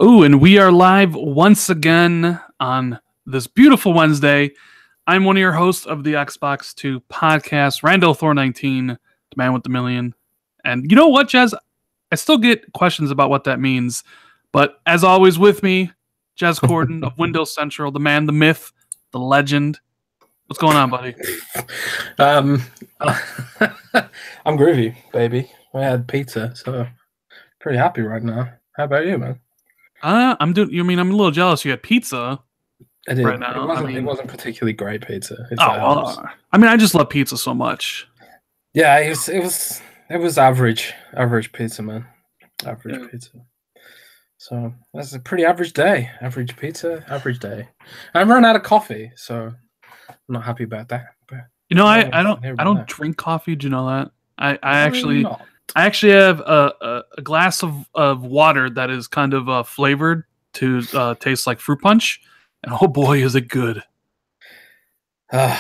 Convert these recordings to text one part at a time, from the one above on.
Oh, and we are live once again on this beautiful Wednesday. I'm one of your hosts of the Xbox 2 podcast, Randall Thor 19, the man with the million. And you know what, Jez? I still get questions about what that means. But as always with me, Jez Corden of Windows Central, the man, the myth, the legend. What's going on, buddy? I'm groovy, baby. I had pizza, so pretty happy right now. How about you, man? I'm doing. You mean I'm a little jealous? You had pizza. I did. Right now. It wasn't particularly great pizza. I just love pizza so much. Yeah, it was average pizza, man. Average pizza. So that's a pretty average day. Average pizza, average day. I run out of coffee, so I'm not happy about that. But you know, I don't drink coffee. Do you know that? I actually have a glass of water that is kind of flavored to taste like fruit punch, and oh boy, is it good! You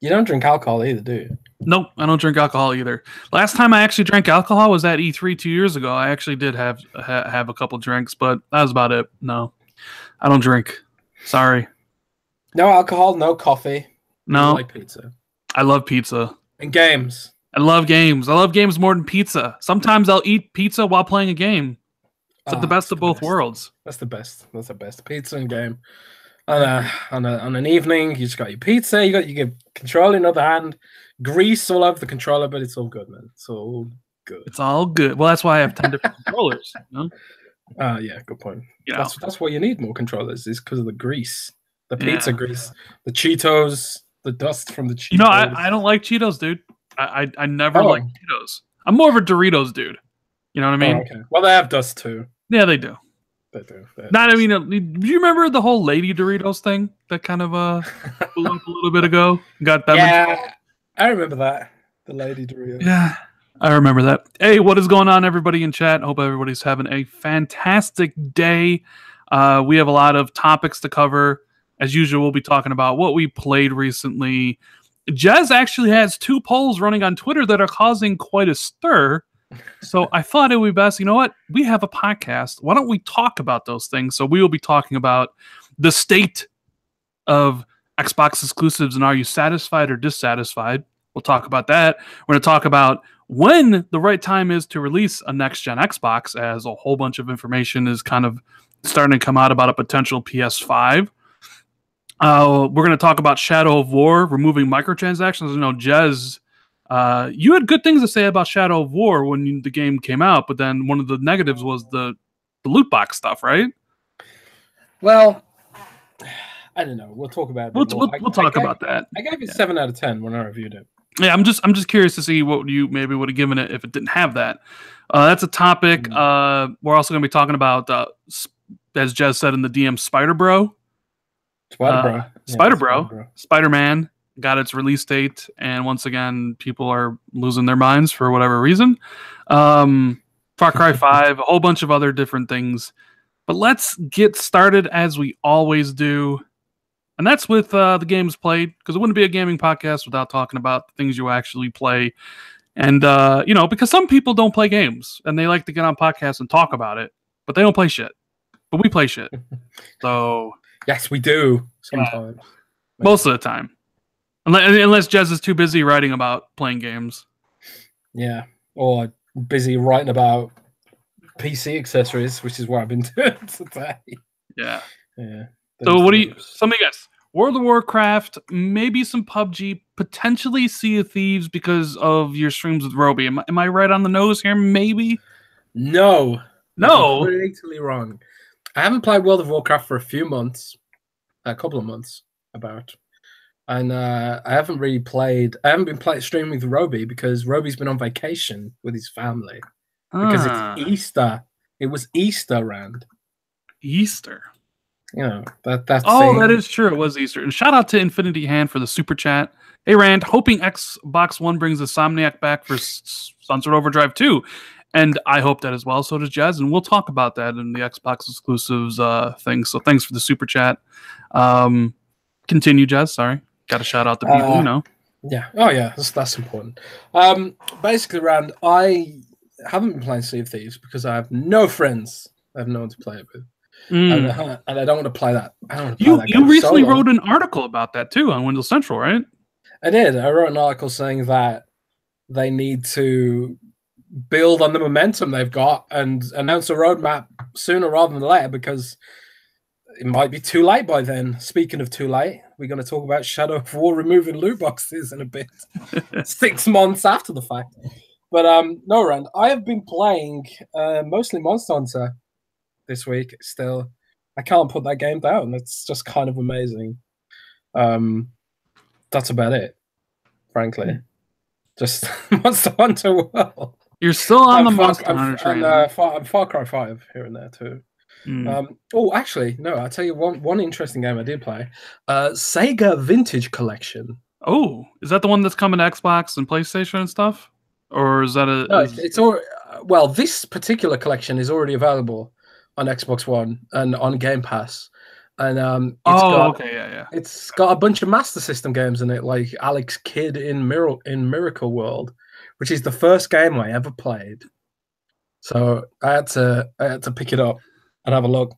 don't drink alcohol either, do you? Nope, I don't drink alcohol either. Last time I actually drank alcohol was at E3 2 years ago. I actually did have a couple drinks, but that was about it. No, I don't drink. Sorry. No alcohol, no coffee. No. I like pizza. I love pizza. And games. I love games. I love games more than pizza. Sometimes I'll eat pizza while playing a game. It's like the best of both worlds. That's the best. That's the best. Pizza and game. On an evening, you just got your pizza. You get control in the other hand. Grease all over the controller, but it's all good, man. It's all good. It's all good. Well, that's why I have 10 different controllers. You know? Yeah, good point. You that's why you need more controllers. Is because of the grease, the pizza grease, the Cheetos, the dust from the Cheetos. You know, I don't like Cheetos, dude. I never liked Cheetos. I'm more of a Doritos dude. You know what I mean? Oh, okay. Well, they have dust too. Yeah, they do. They do. I mean, do you remember the whole Lady Doritos thing that kind of blew up a little bit ago? Got that? Yeah, I remember that. The Lady Doritos. Yeah, I remember that. Hey, what is going on, everybody in chat? Hope everybody's having a fantastic day. We have a lot of topics to cover. As usual, we'll be talking about what we played recently. Jez actually has 2 polls running on Twitter that are causing quite a stir. So I thought it would be best, you know what? We have a podcast. Why don't we talk about those things? So we will be talking about the state of Xbox exclusives and are you satisfied or dissatisfied? We'll talk about that. We're going to talk about when the right time is to release a next-gen Xbox, as a whole bunch of information is kind of starting to come out about a potential PS5. We're going to talk about Shadow of War, removing microtransactions. You know, Jez, you had good things to say about Shadow of War when the game came out, but then one of the negatives was the loot box stuff, right? Well, I don't know. We'll talk about it. We'll talk about that. I gave it 7 out of 10 when I reviewed it. Yeah, I'm just curious to see what you maybe would have given it if it didn't have that. That's a topic. We're also going to be talking about, as Jez said in the DM, Spider-Bro. Spider-Man got its release date, and once again, people are losing their minds for whatever reason. Far Cry 5, a whole bunch of other different things. But let's get started as we always do. And that's with the games played, because it wouldn't be a gaming podcast without talking about the things you actually play. And, because some people don't play games, and they like to get on podcasts and talk about it, but they don't play shit. But we play shit. So... Yes, we do. Sometimes. Most of the time. Unless Jez is too busy writing about playing games. Yeah. Or busy writing about PC accessories, which is what I've been doing today. Yeah. Yeah. So what do you... Something else. World of Warcraft, maybe some PUBG, potentially Sea of Thieves because of your streams with Roby. Am I right on the nose here? Maybe? No. No? Completely wrong. I haven't played World of Warcraft for a couple of months, about. And I haven't been streaming with Roby because Roby's been on vacation with his family. Because it's Easter. It was Easter, Rand. Easter? You know, that's... Oh, that is true. It was Easter. And shout out to Infinity Hand for the super chat. Hey, Rand, hoping Xbox One brings Insomniac back for Sunset Overdrive 2. And I hope that as well. So does Jez, and we'll talk about that in the Xbox exclusives thing. So thanks for the super chat. Continue, Jez. Sorry, got to shout out the people. Yeah. Oh yeah, that's important. Basically, Rand, I haven't been playing Sea of Thieves because I have no friends I have no one to play it with. Mm. And I don't want to play that. I don't want to play that game You recently solo. wrote an article about that too on Windows Central, right? I did. I wrote an article saying that they need to build on the momentum they've got and announce a roadmap sooner rather than later, because it might be too late by then. Speaking of too late, we're going to talk about Shadow of War removing loot boxes in a bit. 6 months after the fact. But no, Rand, I have been playing mostly Monster Hunter this week still. I can't put that game down. It's just kind of amazing. That's about it, frankly. Just Monster Hunter World. You're still on the Monster Hunter train. And Far Cry 5 here and there too. Mm. Oh, actually, no, I'll tell you one interesting game I did play. Sega Vintage Collection. Oh, is that the one that's coming to Xbox and PlayStation and stuff? Or is that a... No, it's all... Well, this particular collection is already available on Xbox One and on Game Pass. And it's got a bunch of Master System games in it, like Alex Kidd in Miracle World, which is the first game I ever played. So I had to pick it up and have a look.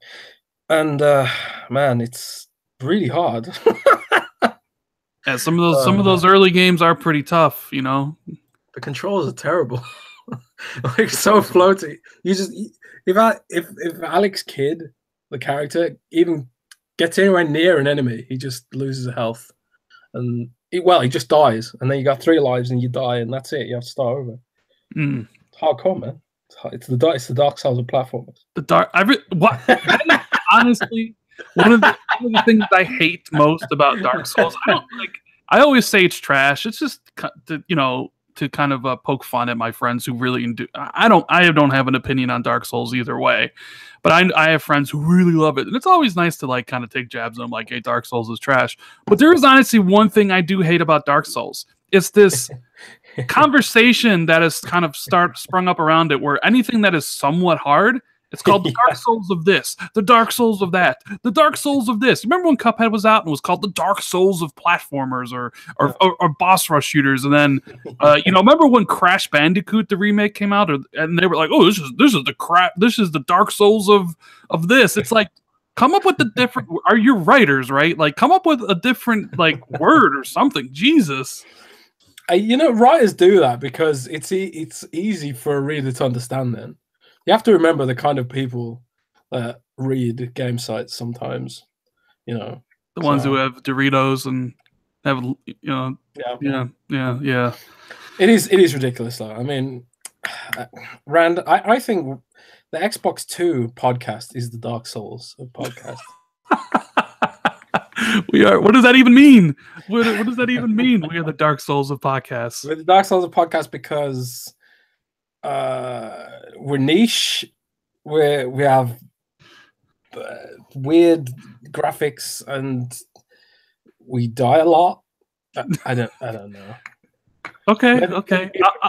And man, it's really hard. Yeah, some of those early games are pretty tough, you know. The controls are terrible. Like so floaty. You just if Alex Kidd, the character, even gets anywhere near an enemy, he just loses health, and he just dies. And then you got 3 lives, and you die, and that's it. You have to start over. Mm. It's hardcore, man. It's the Dark Souls of platformers. Honestly, one of the things I hate most about Dark Souls, I always say it's trash. It's just to kind of poke fun at my friends who really do. I don't have an opinion on Dark Souls either way, but I have friends who really love it, and it's always nice to like kind of take jabs at them, like, hey, Dark Souls is trash. But there is honestly one thing I do hate about Dark Souls. It's this conversation that has kind of sprung up around it, where anything that is somewhat hard, it's called the Dark Souls of this, the Dark Souls of that, the Dark Souls of this. Remember when Cuphead was out and it was called the Dark Souls of platformers or boss rush shooters? And then, remember when Crash Bandicoot the remake came out, and they were like, "Oh, this is the Dark Souls of this." It's like, come up with a different. Are you writers, right? Like, come up with a different word or something. Jesus. Writers do that because it's easy for a reader to understand. Then you have to remember the kind of people that read game sites sometimes. The ones who have Doritos and have yeah. It is ridiculous though. I mean, Rand, I think the Xbox 2 podcast is the Dark Souls of podcasts. We are. What does that even mean? What does that even mean? We are the Dark Souls of podcasts. We're the Dark Souls of podcasts because we're niche. We have weird graphics and we die a lot. I don't know. Okay.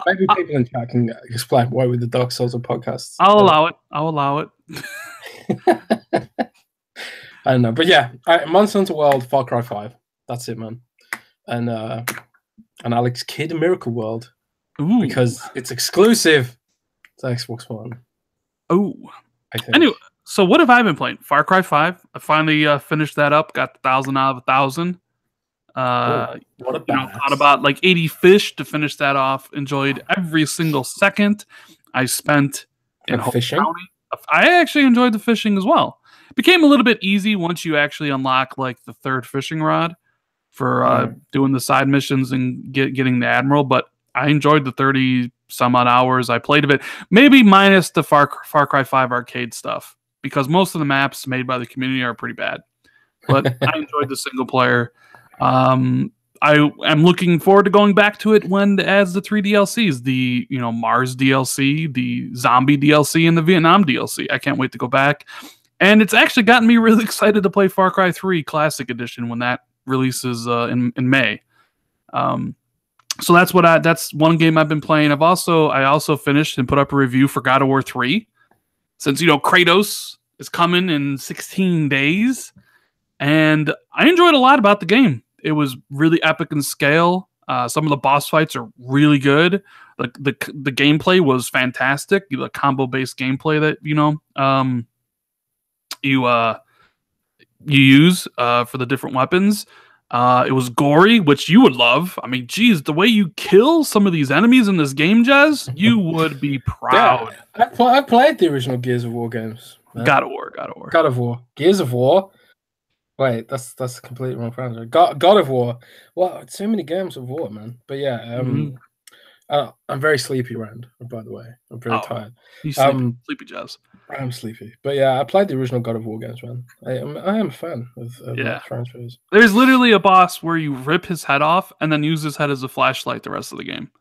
Maybe people in chat can explain why we're the Dark Souls of podcasts. I'll allow it. I don't know, but yeah, Monster Hunter World, Far Cry 5. That's it, man. And Alex Kidd Miracle World. Ooh. Because it's exclusive to Xbox One. Oh. Anyway, so what have I been playing? Far Cry 5. I finally finished that up. Got 1,000 out of 1,000. What a caught about 80 fish to finish that off. Enjoyed every single second I spent in fishing. County. I actually enjoyed the fishing as well. Became a little bit easy once you actually unlock the 3rd fishing rod for doing the side missions and getting the Admiral, but I enjoyed the 30 some odd hours I played of it, maybe minus the Far Cry 5 arcade stuff, because most of the maps made by the community are pretty bad, but I enjoyed the single player. I am looking forward to going back to it when it adds the 3 DLCs, the Mars DLC, the Zombie DLC, and the Vietnam DLC. I can't wait to go back. And it's actually gotten me really excited to play Far Cry 3 Classic Edition when that releases in May. So that's one game I've been playing. I also finished and put up a review for God of War 3. Since Kratos is coming in 16 days. And I enjoyed a lot about the game. It was really epic in scale. Some of the boss fights are really good. The gameplay was fantastic. The combo-based gameplay that, you you use for the different weapons. It was gory, which you would love. I mean, geez, the way you kill some of these enemies in this game, Jez, you would be proud. Yeah, I played the original Gears of War games. Man. God of War. God of War. Gears of War. Wait, that's a completely wrong franchise. God of War. Well, so many games of war, man. But yeah, I'm very sleepy, Rand. By the way, I'm very tired. You sleepy, Jez. I'm sleepy, but yeah, I played the original God of War games, man. I am a fan of that franchise. There's literally a boss where you rip his head off and then use his head as a flashlight the rest of the game.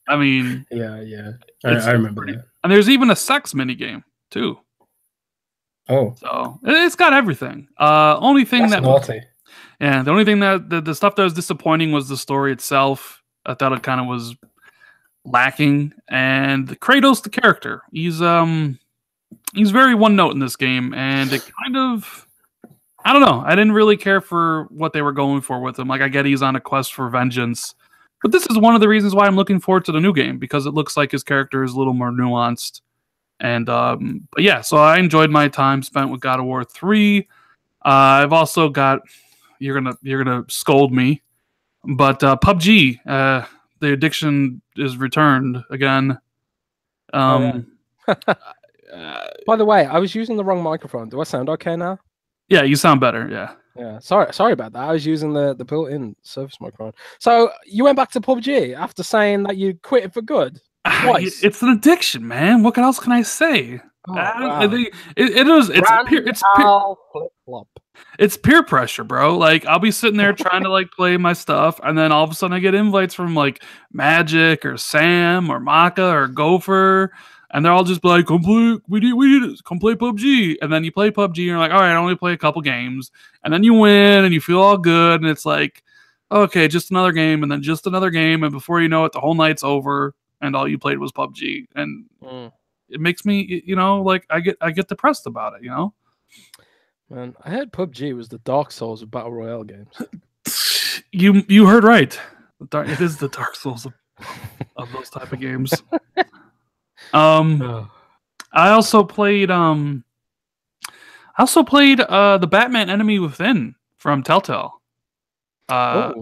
I mean, yeah, I remember that. And there's even a sex mini game too. Oh, so it's got everything. Only thing That's naughty. The only thing that the stuff that was disappointing was the story itself. I thought it kind of was lacking, and Kratos, the character, he's very one note in this game, and it kind of, I don't know, I didn't really care for what they were going for with him. Like, I get he's on a quest for vengeance, but this is one of the reasons why I'm looking forward to the new game, because it looks like his character is a little more nuanced. And but yeah, so I enjoyed my time spent with God of War 3. I've also got, you're gonna scold me, but PUBG, the addiction is returned again. By the way, I was using the wrong microphone. Do I sound okay now? Yeah, you sound better. Yeah. Yeah. Sorry about that. I was using the built-in Surface microphone. So you went back to PUBG after saying that you quit it for good. Twice. It's an addiction, man. What else can I say? Oh, wow. I think it's peer pressure, bro. Like, I'll be sitting there trying to like play my stuff, and then all of a sudden I get invites from like Magic or Sam or Maka or Gopher, and they're all just like, come play PUBG. And then you play PUBG and you're like, all right, I only play a couple games, and then you win and you feel all good, and it's like, okay, just another game, and then just another game, and before you know it, the whole night's over and all you played was PUBG. And it makes me, like I get depressed about it, Man, I heard PUBG was the Dark Souls of Battle Royale games. You heard right. It is the Dark Souls of those type of games. I also played the Batman Enemy Within from Telltale. Yeah,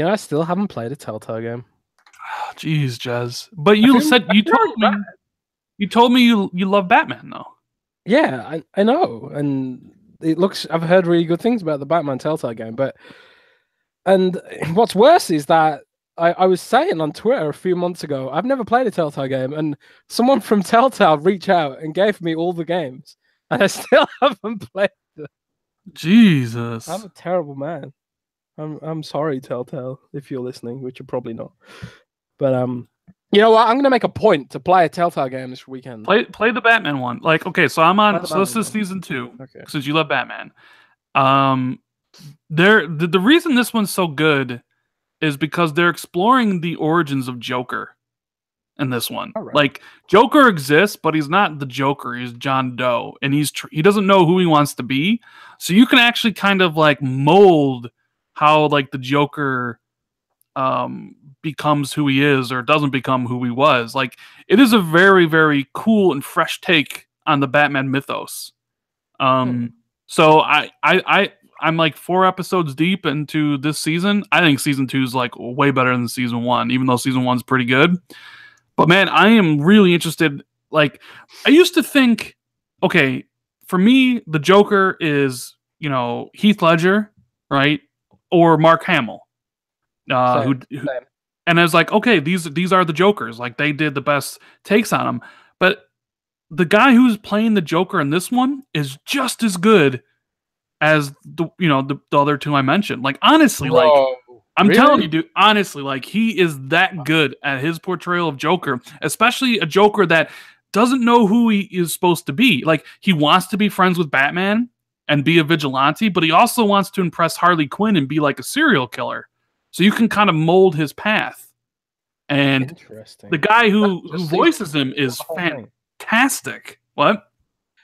I still haven't played a Telltale game. Jeez, Jez. But you told me you love Batman though. Yeah, I know, and I've heard really good things about the Batman Telltale game, and what's worse is that I was saying on Twitter a few months ago, I've never played a Telltale game, and someone from Telltale reached out and gave me all the games, and I still haven't played them. Jesus. I'm a terrible man. I'm sorry, Telltale, if you're listening, which you're probably not. But you know what? I'm gonna make a point to play a Telltale game this weekend. Play the Batman one. Like, okay, so I'm on. So this is season 2. Okay. Since you love Batman, the reason this one's so good is because they're exploring the origins of Joker in this one. Right. Like, Joker exists, but he's not the Joker. He's John Doe, and he doesn't know who he wants to be. So you can actually kind of like mold how like the Joker becomes who he is or doesn't become who he was. Like, it is a very, very cool and fresh take on the Batman mythos. So I'm like 4 episodes deep into this season. I think season 2 is like way better than season 1, even though season 1's pretty good. But man, I am really interested. Like, I used to think, okay, for me, the Joker is, Heath Ledger, right? Or Mark Hamill. And I was like, okay, these are the Jokers. Like, they did the best takes on them. But the guy who's playing the Joker in this one is just as good as the other 2 I mentioned. Like, honestly, Bro, like, I'm really? telling you, dude, honestly, like, he is that good at his portrayal of Joker, especially a Joker that doesn't know who he is supposed to be. Like, he wants to be friends with Batman and be a vigilante, but he also wants to impress Harley Quinn and be like a serial killer. So you can kind of mold his path. And the guy who voices him is fantastic. What?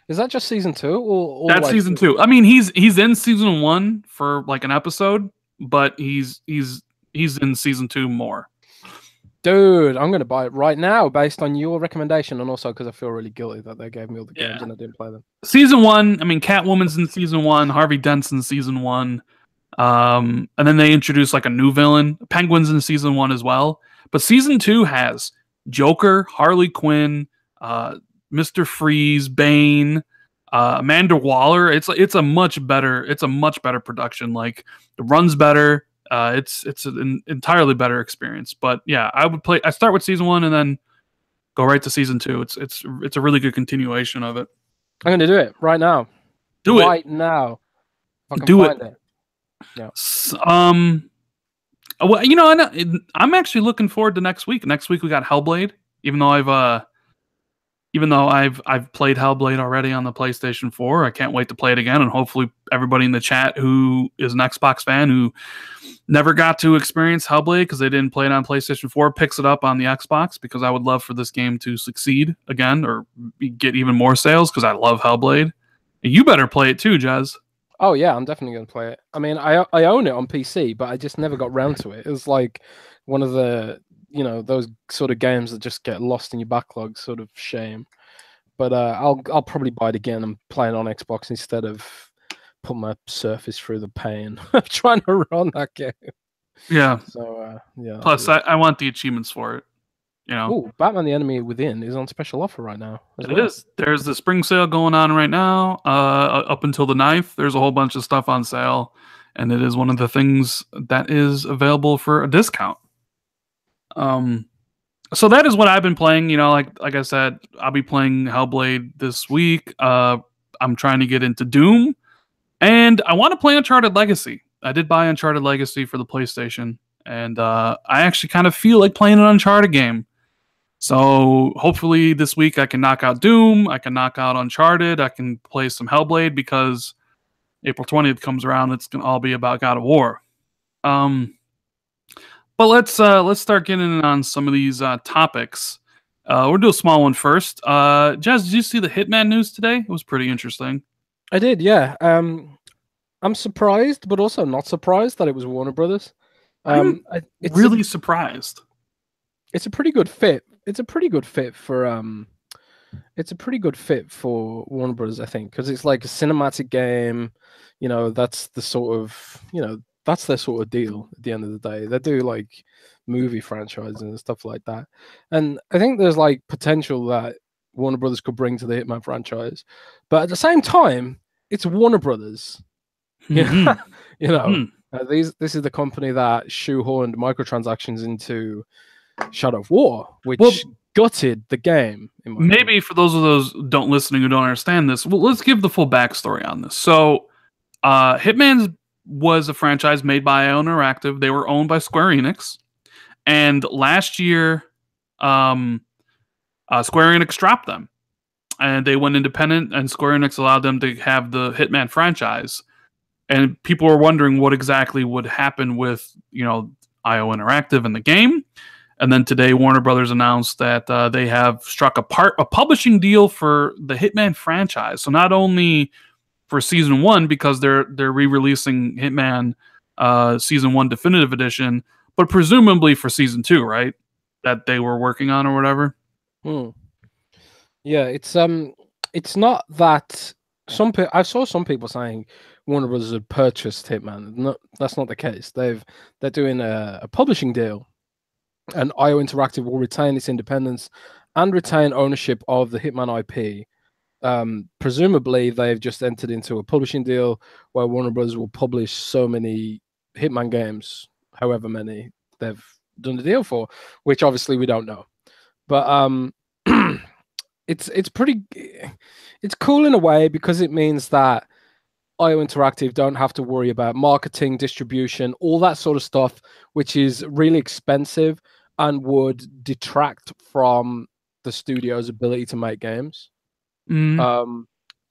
Is that just season 2? Or that's season 2. I mean, he's in season 1 for like an episode, but he's in season 2 more. Dude, I'm going to buy it right now based on your recommendation, and also because I feel really guilty that they gave me all the games and I didn't play them. Season 1, I mean, Catwoman's in Season 1, Harvey Dent's in Season 1, and then they introduced like a new villain. Penguin's in Season 1 as well. But Season 2 has Joker, Harley Quinn, Mr. Freeze, Bane, Amanda Waller. It's a much better production. Like, it runs better. It's an entirely better experience. But yeah, I start with Season 1 and then go right to Season 2. It's a really good continuation of it. I'm going to do it right now. Do it right now. If I can do find it. Yeah. Well, you know, I'm actually looking forward to next week. Next week we got Hellblade. Even though I've played Hellblade already on the PlayStation 4, I can't wait to play it again. And hopefully everybody in the chat who is an Xbox fan who never got to experience Hellblade because they didn't play it on PlayStation 4 picks it up on the Xbox, because I would love for this game to succeed again or get even more sales, because I love Hellblade. You better play it too, Jez. Oh yeah, I'm definitely going to play it. I mean, I own it on PC, but I just never got round to it. It was like one of the, you know, those sort of games that just get lost in your backlog, sort of shame. But I'll probably buy it again and play it on Xbox instead of put my Surface through the pain of trying to run that game. Yeah. So yeah. Plus, I want the achievements for it. You know. Oh, Batman: The Enemy Within is on special offer right now. It is. There's the spring sale going on right now. Up until the 9th, there's a whole bunch of stuff on sale, and it is one of the things that is available for a discount. So that is what I've been playing. You know, like I said, I'll be playing Hellblade this week. I'm trying to get into Doom, and I want to play Uncharted Legacy. I did buy Uncharted Legacy for the PlayStation, and I actually kind of feel like playing an Uncharted game. So hopefully this week I can knock out Doom, I can knock out Uncharted, I can play some Hellblade, because April 20th comes around, it's gonna all be about God of War. But let's start getting in on some of these topics. We'll do a small one first. Jazz, did you see the Hitman news today? It was pretty interesting. I did, yeah. I'm surprised, but also not surprised that it was Warner Brothers. It's really surprised. It's a pretty good fit. It's a pretty good fit for Warner Brothers, I think, because it's like a cinematic game. You know, that's the sort of, you know, that's their sort of deal at the end of the day. They do like movie franchises and stuff like that. And I think there's like potential that Warner Brothers could bring to the Hitman franchise. But at the same time, it's Warner Brothers. Mm-hmm. You know, this is the company that shoehorned microtransactions into Shadow of War, which gutted the game. Maybe for those of those don't listening who don't understand this, well, let's give the full backstory on this. So, Hitman was a franchise made by IO Interactive. They were owned by Square Enix, and last year, Square Enix dropped them, and they went independent. And Square Enix allowed them to have the Hitman franchise. And people were wondering what exactly would happen with, you know, IO Interactive and the game. And then today, Warner Brothers announced that they have struck a publishing deal for the Hitman franchise. So not only for Season 1, because they're re-releasing Hitman Season 1 Definitive Edition, but presumably for Season 2, right? That they were working on or whatever. Yeah, it's not that I saw some people saying Warner Brothers had purchased Hitman. No, that's not the case. They're doing a publishing deal. And IO Interactive will retain its independence and retain ownership of the Hitman IP. Presumably, they've just entered into a publishing deal where Warner Bros. Will publish so many Hitman games, however many they've done the deal for, which obviously we don't know. But it's cool in a way, because it means that IO Interactive don't have to worry about marketing, distribution, all that sort of stuff, which is really expensive and would detract from the studio's ability to make games. You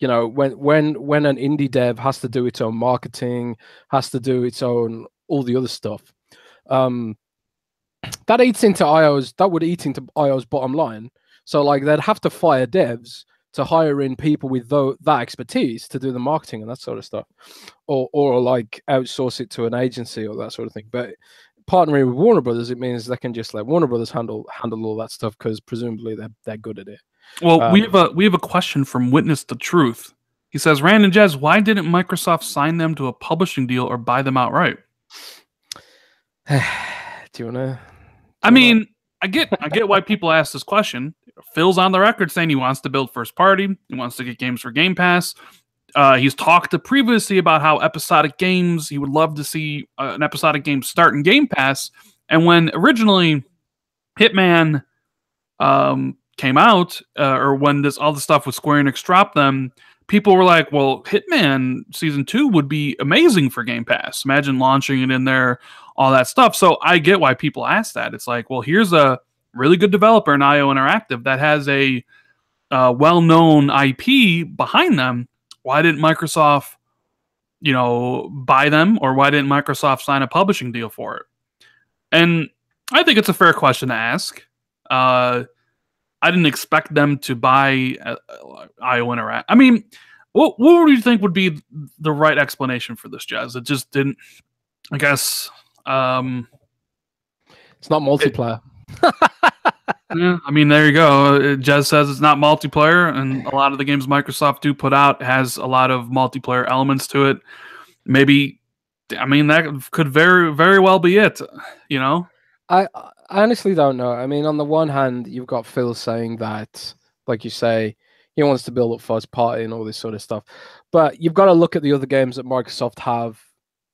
know, when an indie dev has to do its own marketing, has to do its own all the other stuff, that would eat into IO's bottom line. So like they'd have to fire devs to hire in people with that expertise to do the marketing and that sort of stuff, or like outsource it to an agency or that sort of thing. But partnering with Warner Brothers, it means they can just let Warner Brothers handle all that stuff because presumably they're good at it. Well, we have a question from Witness the Truth. He says, Rand and Jez, why didn't Microsoft sign them to a publishing deal or buy them outright? Do you wanna? I mean, I get why people ask this question. Phil's on the record saying he wants to build first party. He wants to get games for Game Pass. He's talked previously about how episodic games, he would love to see an episodic game start in Game Pass. And when originally Hitman came out, or when all the stuff with Square Enix dropped them, people were like, well, Hitman Season 2 would be amazing for Game Pass. Imagine launching it in there, all that stuff. So I get why people ask that. It's like, well, here's a really good developer in IO Interactive that has a well-known IP behind them. Why didn't Microsoft, buy them, or why didn't Microsoft sign a publishing deal for it? And I think it's a fair question to ask. I didn't expect them to buy IO Interactive. I mean, what do you think would be the right explanation for this, Jez? It just didn't, I guess. It's not multiplayer. Yeah, I mean, there you go. Jez says it's not multiplayer, and a lot of the games Microsoft do put out has a lot of multiplayer elements to it. Maybe, I mean, that could very, very well be it, I honestly don't know. I mean, on the one hand, you've got Phil saying that, like you say, he wants to build up first party and all this sort of stuff. But you've got to look at the other games that Microsoft have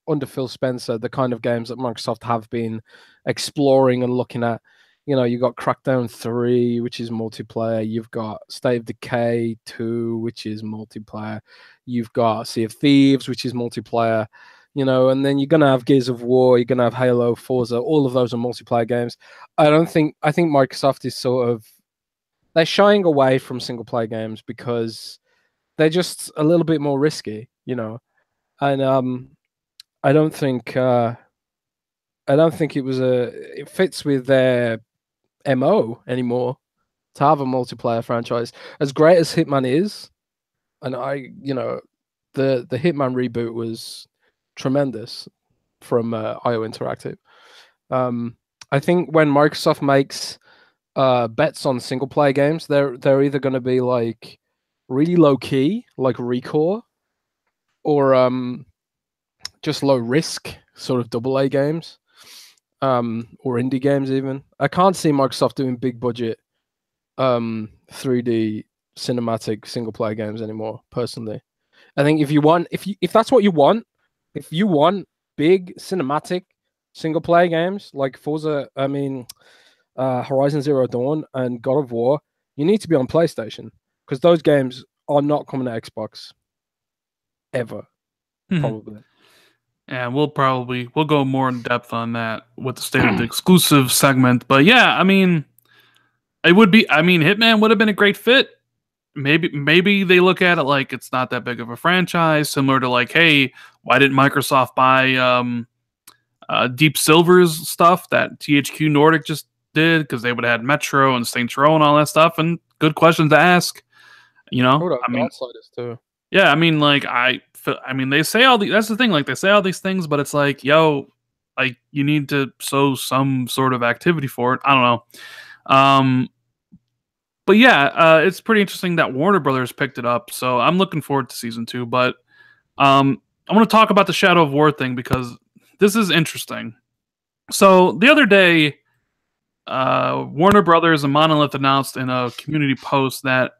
under Phil Spencer, the kind of games that Microsoft have been exploring and looking at. You've got Crackdown 3, which is multiplayer. You've got State of Decay 2, which is multiplayer. You've got Sea of Thieves, which is multiplayer. And then you're going to have Gears of War, you're going to have Halo, Forza, all of those are multiplayer games. I think Microsoft is they're shying away from single player games because they're just a little bit more risky, and I don't think it fits with their MO anymore to have a multiplayer franchise. As great as Hitman is, and the Hitman reboot was tremendous from IO Interactive. I think when Microsoft makes bets on single player games, they're either going to be like really low key, like Recore, or just low risk, sort of AA games, or indie games even. I can't see Microsoft doing big budget 3D cinematic single player games anymore, personally. I think if that's what you want, if you want big cinematic single player games like Forza, Horizon Zero Dawn and God of War, you need to be on PlayStation, because those games are not coming to Xbox ever, probably. Yeah, we'll go more in depth on that with the State of the Exclusive segment. But yeah, I mean, Hitman would have been a great fit. Maybe they look at it like it's not that big of a franchise, similar to like, hey, why didn't Microsoft buy Deep Silver's stuff that THQ Nordic just did? Because they would have had Metro and Saints Row and all that stuff, and good questions to ask. Outsiders too. Yeah, I mean, they say that's the thing. Like, they say all these things, but it's like, yo, like, you need to sow some sort of activity for it. I don't know. But yeah, it's pretty interesting that Warner Brothers picked it up. So I'm looking forward to Season 2. But I want to talk about the Shadow of War thing, because this is interesting. So the other day, Warner Brothers and Monolith announced in a community post that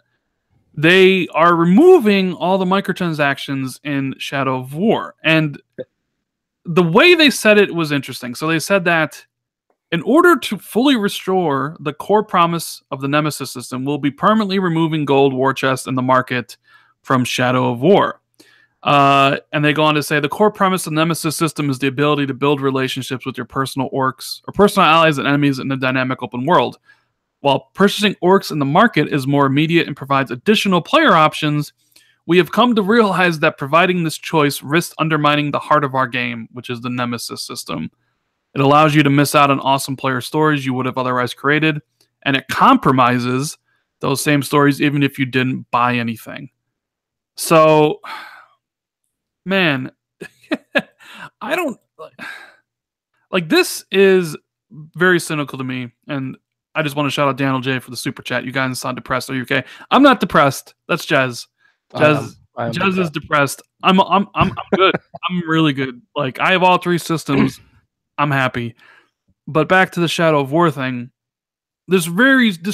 they are removing all the microtransactions in Shadow of War. And the way they said it was interesting. So they said that in order to fully restore the core promise of the Nemesis system, we'll be permanently removing gold war chests in the market from Shadow of War. And they go on to say the core premise of the Nemesis system is the ability to build relationships with your personal orcs or personal allies and enemies in a dynamic open world. While purchasing orcs in the market is more immediate and provides additional player options, we have come to realize that providing this choice risks undermining the heart of our game, which is the Nemesis system. It allows you to miss out on awesome player stories you would have otherwise created, and it compromises those same stories even if you didn't buy anything. So, man, I Like, this is very cynical to me, and I just want to shout out Daniel J for the super chat. You guys sound depressed. Are you okay? I'm not depressed. That's Jez. Jez is depressed. I'm good. I'm really good. Like, I have all 3 systems. I'm happy. But back to the Shadow of War thing. This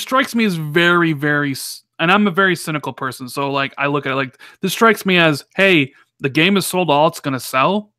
strikes me as very, very, and I'm a very cynical person. So, like, I look at it like, this strikes me as, hey, the game is sold all it's going to sell.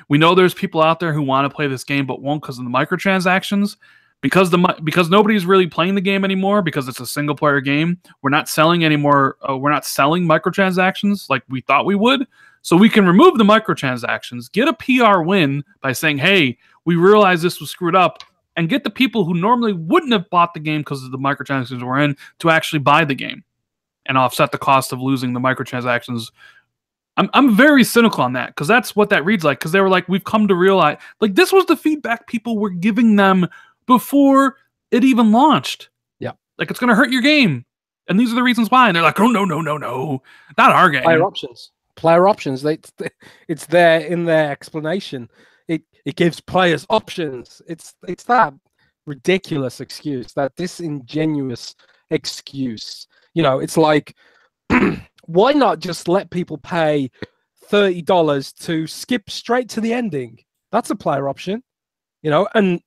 We know there's people out there who want to play this game but won't because of the microtransactions. Because nobody's really playing the game anymore because it's a single player game. We're not selling anymore. We're not selling microtransactions like we thought we would. So we can remove the microtransactions, get a PR win by saying, hey, we realize this was screwed up, and get the people who normally wouldn't have bought the game because of the microtransactions we're in to actually buy the game and offset the cost of losing the microtransactions. I'm very cynical on that because that's what that reads like. Because they were like, we've come to realize, like, this was the feedback people were giving them before it even launched. Yeah. Like, it's going to hurt your game. And these are the reasons why. And they're like, oh, no. Not our game. Player options. It's there in their explanation. It gives players options. It's that ridiculous excuse, that disingenuous excuse. You know, it's like, why not just let people pay $30 to skip straight to the ending? That's a player option, you know, and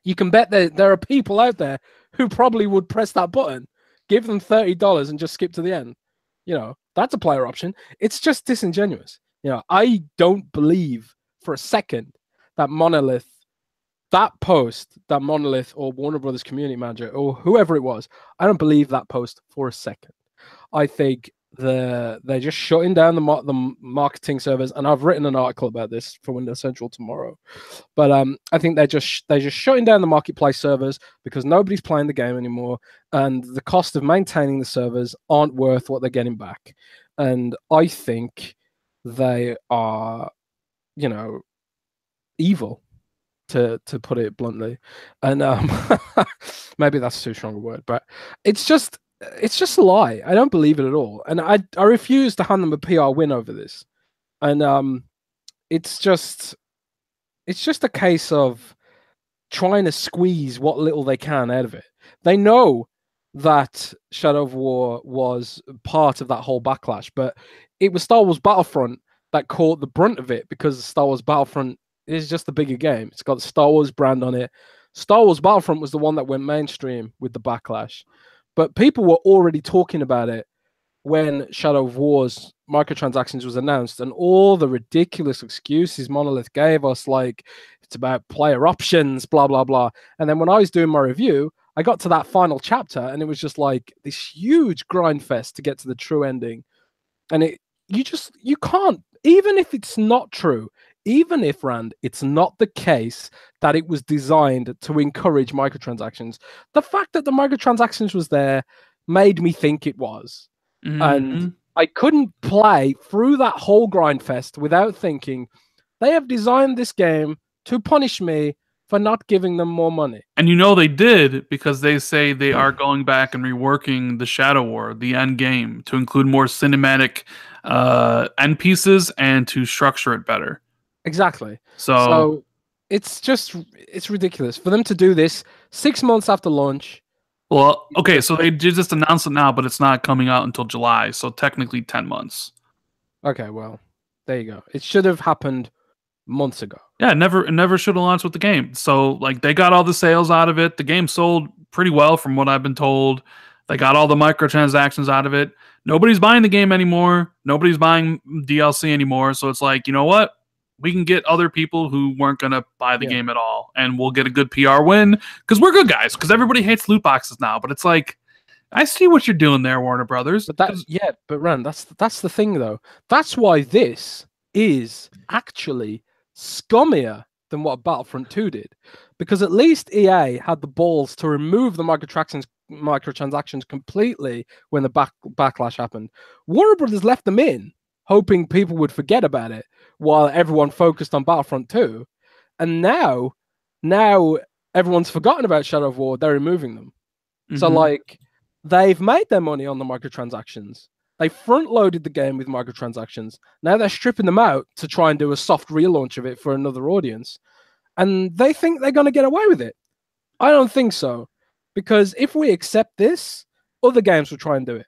you can bet that there are people out there who probably would press that button, give them $30 and just skip to the end. You know, that's a player option. It's just disingenuous. You know, I don't believe for a second that that post that Monolith or Warner Brothers community manager or whoever it was, I don't believe that post for a second. I think they're just shutting down the marketing servers, and I've written an article about this for Windows Central tomorrow. But I think they're just shutting down the marketplace servers because nobody's playing the game anymore, and the cost of maintaining the servers aren't worth what they're getting back. And I think they are, you know, evil, to put it bluntly. And maybe that's too strong a word, but it's just a lie. I don't believe it at all, and I refuse to hand them a PR win over this. And it's just a case of trying to squeeze what little they can out of it. They know that Shadow of War was part of that whole backlash, but it was Star Wars Battlefront that caught the brunt of it because Star Wars Battlefront is just a bigger game. It's got the Star Wars brand on it. Star Wars Battlefront was the one that went mainstream with the backlash. But people were already talking about it when Shadow of War's microtransactions was announced, and all the ridiculous excuses Monolith gave us, like it's about player options, blah, blah, blah. And then when I was doing my review, I got to that final chapter, and it was just like this huge grind fest to get to the true ending. And you can't, even if it's not true, even if, Rand, it's not the case that it was designed to encourage microtransactions, the fact that the microtransactions was there made me think it was. Mm-hmm. And I couldn't play through that whole grind fest without thinking, they have designed this game to punish me for not giving them more money. And you know they did, because they say they are going back and reworking the Shadow War, the end game, to include more cinematic end pieces and to structure it better. Exactly. So it's ridiculous for them to do this 6 months after launch. Well, okay, so they just announced it now, but it's not coming out until July, so technically 10 months. Okay, well, there you go. It should have happened months ago. Yeah, it never should have launched with the game. So, like, they got all the sales out of it. The game sold pretty well from what I've been told. They got all the microtransactions out of it. Nobody's buying the game anymore. Nobody's buying DLC anymore. So it's like, you know what? We can get other people who weren't going to buy the game at all, and we'll get a good PR win because we're good guys, because everybody hates loot boxes now. But it's like, I see what you're doing there, Warner Brothers. But Ran, that's the thing, though. That's why this is actually scummier than what Battlefront 2 did, because at least EA had the balls to remove the microtransactions completely when the backlash happened. Warner Brothers left them in, hoping people would forget about it while everyone focused on Battlefront 2. And now everyone's forgotten about Shadow of War. They're removing them. Mm-hmm. So, like, they've made their money on the microtransactions. They front-loaded the game with microtransactions. Now they're stripping them out to try and do a soft relaunch of it for another audience. and they think they're going to get away with it. I don't think so, because if we accept this, other games will try and do it.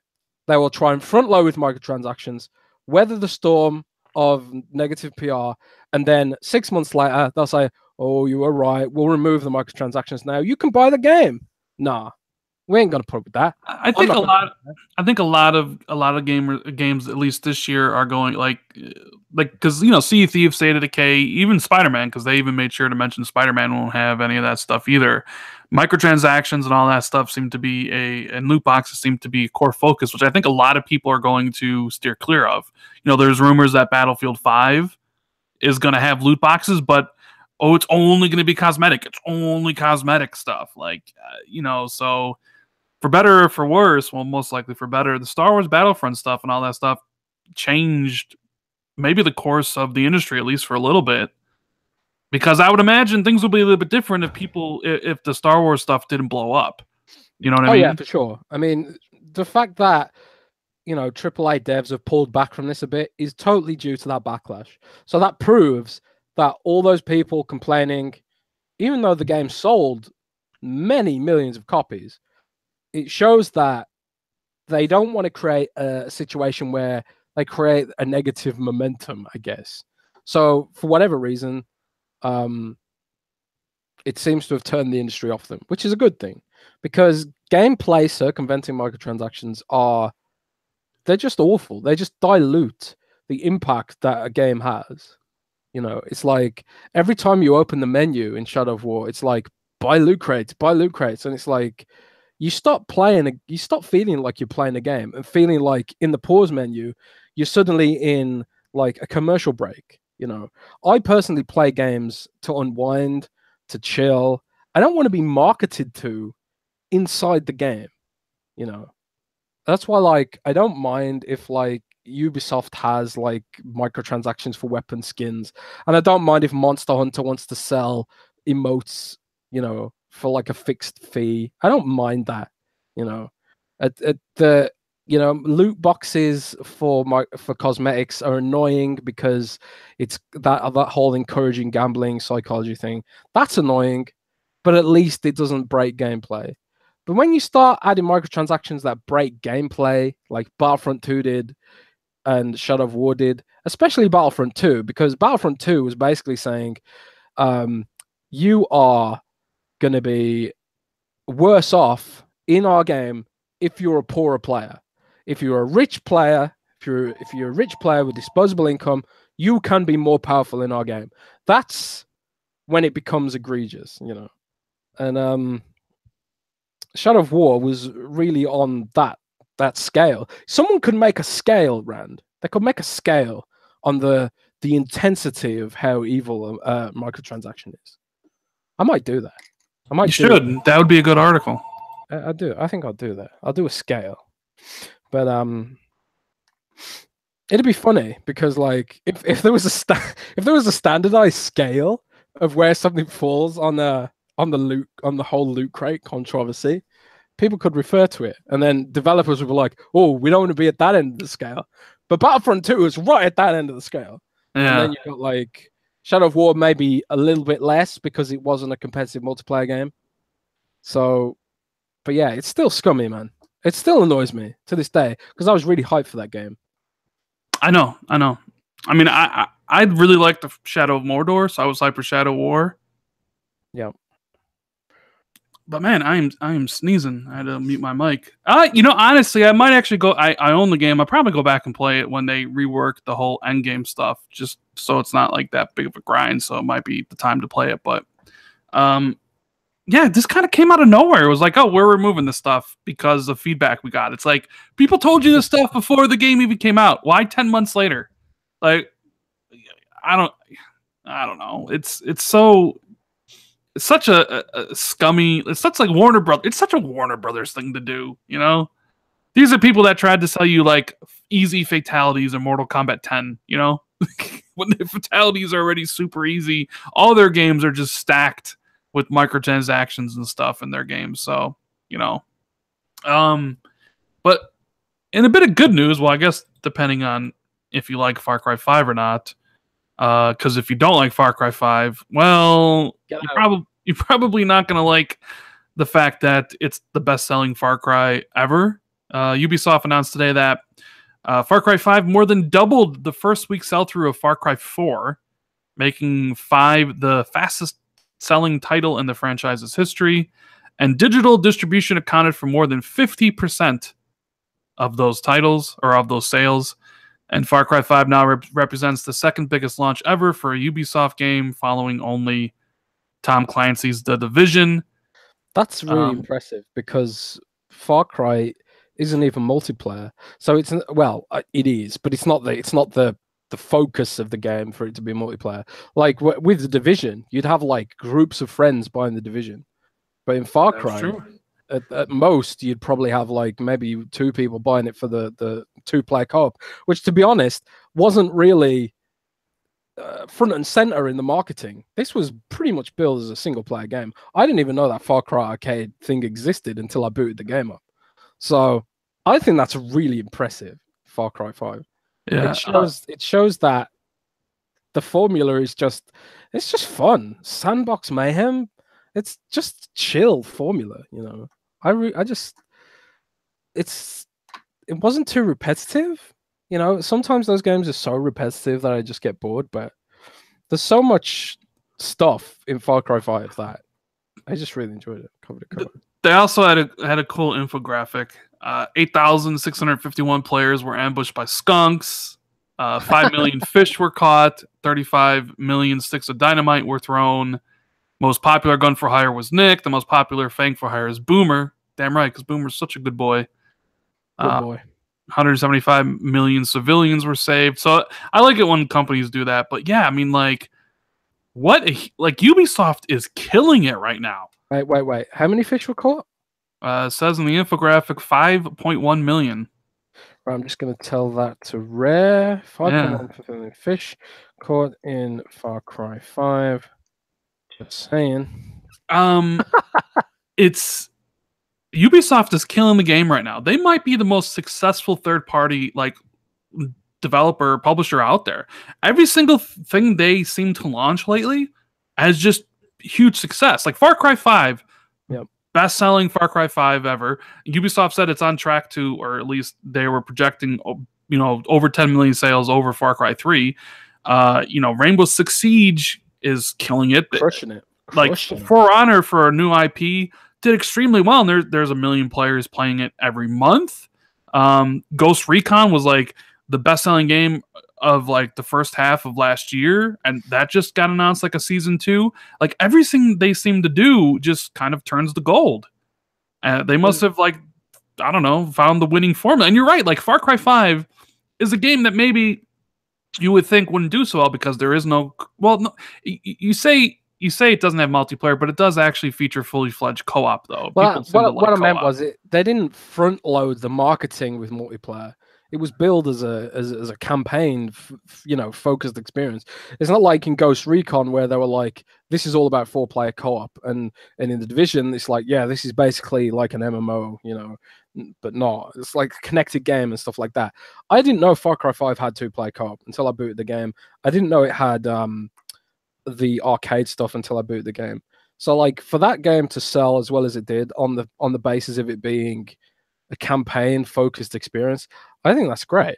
They will try and front load with microtransactions, weather the storm of negative PR, and then 6 months later they'll say, "Oh, you were right. We'll remove the microtransactions now. You can buy the game." Nah, we ain't gonna put up with that. I think a lot. I think a lot of games, at least this year, are going like because Sea of Thieves, State of Decay, even Spider-Man, because they even made sure to mention Spider-Man won't have any of that stuff either. Microtransactions and all that stuff seem to be and loot boxes seem to be a core focus, which I think a lot of people are going to steer clear of. There's rumors that Battlefield 5 is going to have loot boxes, but it's only going to be cosmetic. It's only cosmetic stuff, so. For better or for worse, well, most likely for better, the Star Wars Battlefront stuff and all that stuff changed maybe the course of the industry, at least for a little bit. Because I would imagine things would be a little bit different if the Star Wars stuff didn't blow up. You know what I mean? Oh, yeah, for sure. I mean, the fact that, AAA devs have pulled back from this a bit is totally due to that backlash. So that proves that all those people complaining, even though the game sold many millions of copies, it shows that they don't want to create a situation where they create a negative momentum, I guess. So for whatever reason, it seems to have turned the industry off them, which is a good thing, because gameplay circumventing microtransactions they're just awful. They just dilute the impact that a game has. It's like every time you open the menu in Shadow of War, it's like buy loot crates, and it's like you stop feeling like you're playing a game and feeling like in the pause menu, you're suddenly in like a commercial break. I personally play games to unwind, to chill. I don't want to be marketed to inside the game. That's why I don't mind if Ubisoft has microtransactions for weapon skins, and I don't mind if Monster Hunter wants to sell emotes, for a fixed fee. I don't mind that. The loot boxes for cosmetics are annoying because it's that whole encouraging gambling psychology thing. That's annoying, but at least it doesn't break gameplay. But when you start adding microtransactions that break gameplay, like Battlefront 2 did and Shadow of War did, especially Battlefront 2, because Battlefront 2 was basically saying, you are going to be worse off in our game if you're a poorer player. If you're a rich player, if you're a rich player with disposable income, you can be more powerful in our game. That's when it becomes egregious, And Shadow of War was really on that scale. Someone could make a scale, Rand. They could make a scale on the intensity of how evil a microtransaction is. I might do that. You should. That would be a good article. I do. I think I'll do that. I'll do a scale. But it'd be funny because if there was a standardized scale of where something falls on the whole loot crate controversy, people could refer to it, and then developers would be like, "Oh, we don't want to be at that end of the scale." But Battlefront 2 is right at that end of the scale. Yeah. And then you got Shadow of War maybe a little bit less because it wasn't a competitive multiplayer game. So, but yeah, it's still scummy, man. It still annoys me to this day because I was really hyped for that game. I know. I mean, I really liked the Shadow of Mordor, so I was hyped for Shadow War. Yeah. But man, I am sneezing. I had to mute my mic. Honestly, I might actually go. I own the game. I'll probably go back and play it when they rework the whole end game stuff, just so it's not like that big of a grind. So it might be the time to play it. But yeah, this kind of came out of nowhere. It was like, oh, we're removing this stuff because of feedback we got. It's like people told you this stuff before the game even came out. Why 10 months later? I don't know. It's such a scummy. It's such like Warner Brothers. It's such a Warner Brothers thing to do. These are people that tried to sell you easy fatalities in Mortal Kombat 10. When the fatalities are already super easy, all their games are just stacked with microtransactions and stuff in their games. So but in a bit of good news, well, I guess depending on if you like Far Cry 5 or not, Because if you don't like Far Cry 5, well, you're probably not going to like the fact that it's the best-selling Far Cry ever. Ubisoft announced today that Far Cry 5 more than doubled the first week sell-through of Far Cry 4, making 5 the fastest-selling title in the franchise's history. And digital distribution accounted for more than 50% of those titles, or of those sales. And Far Cry 5 now represents the second biggest launch ever for a Ubisoft game, following only Tom Clancy's The Division. That's really impressive, because Far Cry isn't even multiplayer. So it's, well, it is, but it's not the focus of the game for it to be multiplayer. Like with The Division, you'd have like groups of friends buying The Division. But in Far Cry, at most, you'd probably have like maybe 2 people buying it for the 2-player co-op, which, to be honest, wasn't really front and center in the marketing. This was pretty much billed as a single-player game. I didn't even know that Far Cry Arcade thing existed until I booted the game up. So I think that's really impressive, Far Cry 5. Yeah, it shows that the formula is it's just fun. Sandbox mayhem. It's just chill formula, you know. It wasn't too repetitive, you know. Sometimes those games are so repetitive that I just get bored, but there's so much stuff in Far Cry 5 that I just really enjoyed it. Cover to cover. They also had a cool infographic. 8,651 players were ambushed by skunks. 5 million fish were caught. 35 million sticks of dynamite were thrown. Most popular gun for hire was Nick. The most popular fang for hire is Boomer. Damn right, because Boomer's such a good boy. Good boy. 175 million civilians were saved. So I like it when companies do that. But yeah, I mean, like, Ubisoft is killing it right now. Wait. How many fish were caught? It says in the infographic 5.1 million. Right, I'm just going to tell that to Rare. 5.1 million fish caught in Far Cry 5. Just saying. It's Ubisoft is killing the game right now. They might be the most successful third-party like developer publisher out there. Every single thing they seem to launch lately has just huge success. Like Far Cry 5, best-selling Far Cry 5 ever. Ubisoft said it's on track to, or at least they were projecting, over 10 million sales over Far Cry 3. Rainbow Six Siege is killing it. Crushing it. Like For Honor, for a new IP, did extremely well, and there's 1 million players playing it every month. Ghost Recon was like the best-selling game of like the first half of last year, and that just got announced like a season 2. Like everything they seem to do just kind of turns to gold. They must have found the winning formula. And you're right, like Far Cry 5 is a game that maybe you would think wouldn't do so well because there is no. Well, no, you say it doesn't have multiplayer, but it does actually feature fully fledged co-op though. Well, what I meant was they didn't front load the marketing with multiplayer. It was billed as a campaign, focused experience. It's not like in Ghost Recon where they were like, this is all about 4-player co-op, and in The Division it's like, yeah, this is basically like an MMO, but not. It's like a connected game and stuff like that. I didn't know Far Cry 5 had 2-player co-op until I booted the game. I didn't know it had the arcade stuff until I booted the game. So like for that game to sell as well as it did on the basis of it being a campaign focused experience, I think that's great.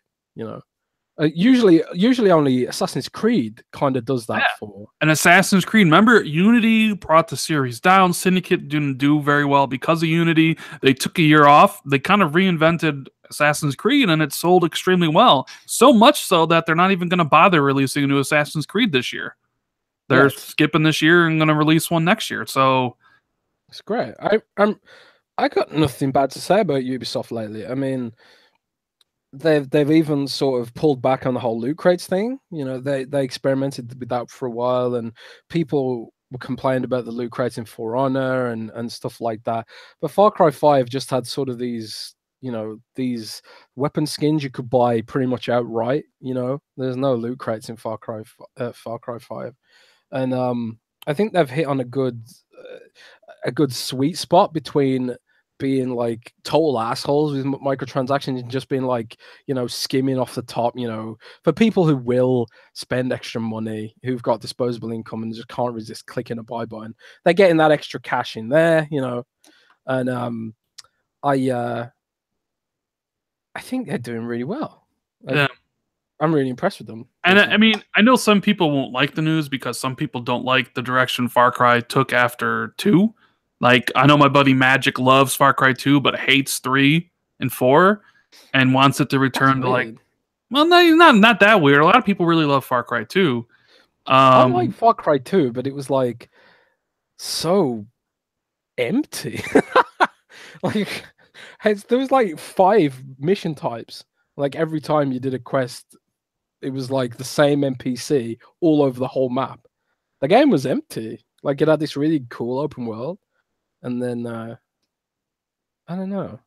Usually only Assassin's Creed kind of does that for. And Assassin's Creed, remember, Unity brought the series down. Syndicate didn't do very well because of Unity. They took a year off. They kind of reinvented Assassin's Creed, and it sold extremely well. So much so that they're not even going to bother releasing a new Assassin's Creed this year. They're skipping this year and going to release one next year. So it's great. I got nothing bad to say about Ubisoft lately. I mean, they've even sort of pulled back on the whole loot crates thing. They experimented with that for a while, and people were complaining about the loot crates in For Honor and stuff like that. But Far Cry 5 just had sort of these weapon skins you could buy pretty much outright. There's no loot crates in Far Cry 5. And I think they've hit on a good sweet spot between being like total assholes with microtransactions and just being like, skimming off the top, for people who will spend extra money, who've got disposable income and just can't resist clicking a buy button. They're getting that extra cash in there, and I think they're doing really well. Yeah. I'm really impressed with them. And I mean, I know some people won't like the news because some people don't like the direction Far Cry took after 2. Like, I know my buddy Magic loves Far Cry 2, but hates 3 and 4 and wants it to return to like... Well, no, not that weird. A lot of people really love Far Cry 2. I like Far Cry 2, but it was like so empty. Like, there was like 5 mission types. Like, every time you did a quest, it was like the same NPC all over the whole map. The game was empty. Like, it had this really cool open world, and then I don't know.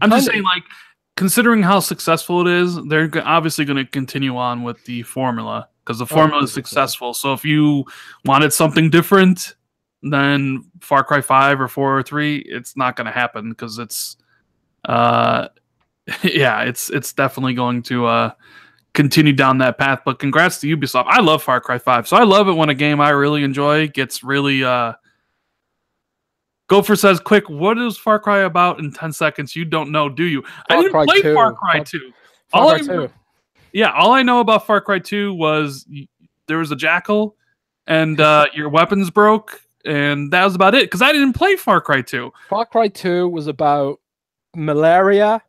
I'm just saying, like, considering how successful it is, they're obviously going to continue on with the formula because the formula is successful. So if you wanted something different than Far Cry 5 or 4 or 3, it's not going to happen because it's it's definitely going to continue down that path. But congrats to Ubisoft. I love Far Cry 5, so I love it when a game I really enjoy gets really Gopher says, quick, what is Far Cry about in 10 seconds? You don't know, do you? I didn't play Far Cry 2. Yeah, all I know about Far Cry 2 was there was a jackal and your weapons broke, and that was about it, because I didn't play Far Cry 2. Far Cry 2 was about malaria.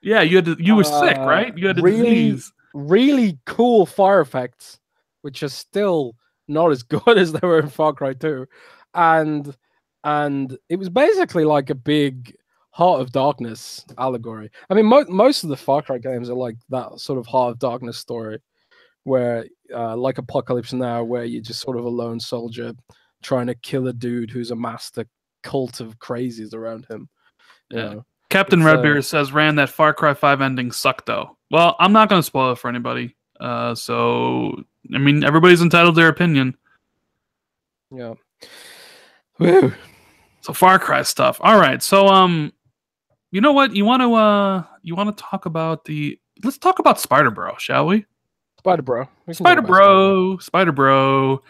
Yeah, you were sick, right? You had a disease. Really cool fire effects, which are still not as good as they were in Far Cry 2. And it was basically like a big Heart of Darkness allegory. I mean, most of the Far Cry games are like that sort of Heart of Darkness story, where like Apocalypse Now, where you're just sort of a lone soldier trying to kill a dude who's amassed a cult of crazies around him. You know? Captain Redbeard says, Ran, that Far Cry 5 ending sucked, though. Well, I'm not going to spoil it for anybody. So, I mean, everybody's entitled to their opinion. Yeah. Woo. So Far Cry stuff. All right. So, you know what? You want to talk about let's talk about Spider Bro, shall we? Spider Bro. Spider Bro.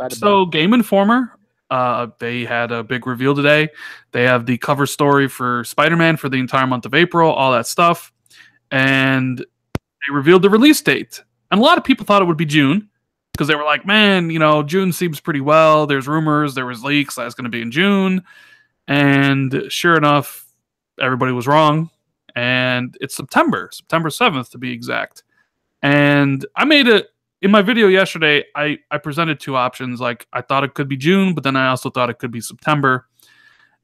So Game Informer, they had a big reveal today. They have the cover story for Spider-Man for the entire month of April, all that stuff. And they revealed the release date. And a lot of people thought it would be June, because they were like, man, June seems pretty well. There's rumors, there was leaks that it's going to be in June. And sure enough, everybody was wrong. And it's September 7th to be exact. And I made it in my video yesterday. I presented 2 options. Like, I thought it could be June, but then I also thought it could be September.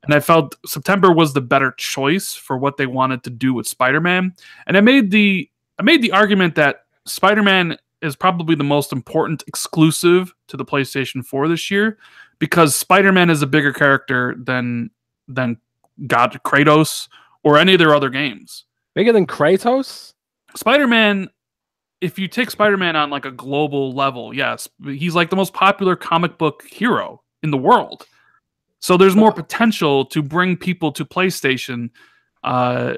And I felt September was the better choice for what they wanted to do with Spider-Man. And I made the argument that Spider-Man is probably the most important exclusive to the PlayStation 4 this year, because Spider-Man is a bigger character than God Kratos or any of their other games. Bigger than Kratos? Spider-Man, if you take Spider-Man on like a global level, yes, he's like the most popular comic book hero in the world. So there's more potential to bring people to PlayStation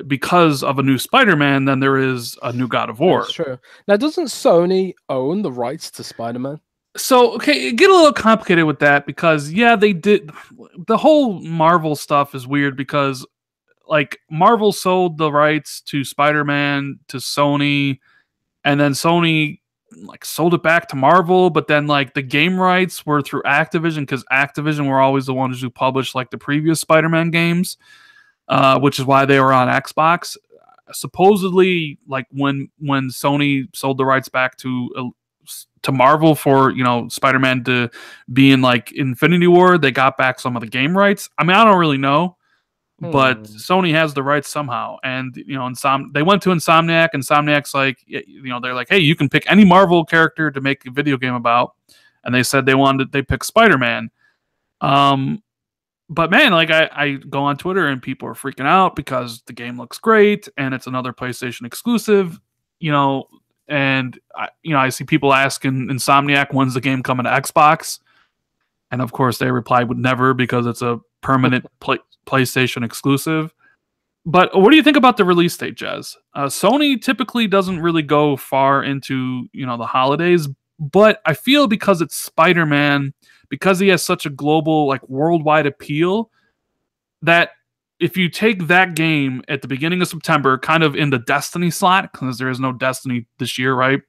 because of a new Spider-Man than there is a new God of War. That's true. Now, doesn't Sony own the rights to Spider-Man? So, okay, it get a little complicated with that, because, yeah, they did. The whole Marvel stuff is weird because, like, Marvel sold the rights to Spider-Man to Sony, and then Sony like sold it back to Marvel, but then like the game rights were through Activision, because Activision were always the ones who published like the previous Spider-Man games, which is why they were on Xbox. Supposedly, like when Sony sold the rights back to Marvel for Spider-Man to be in like Infinity War, they got back some of the game rights. I mean, I don't really know. But Sony has the rights somehow, and they went to Insomniac. Insomniac's like, they're like, hey, you can pick any Marvel character to make a video game about, and they said they picked Spider-Man. But man, like I go on Twitter and people are freaking out because the game looks great and it's another PlayStation exclusive, and I see people asking Insomniac, when's the game coming to Xbox, And of course, they replied with never because it's a permanent PlayStation exclusive. But what do you think about the release date, Jez? Sony typically doesn't really go far into the holidays, but I feel because it's Spider-Man, because he has such a global, like worldwide appeal, that if you take that game at the beginning of September, kind of in the Destiny slot, because there is no Destiny this year, right?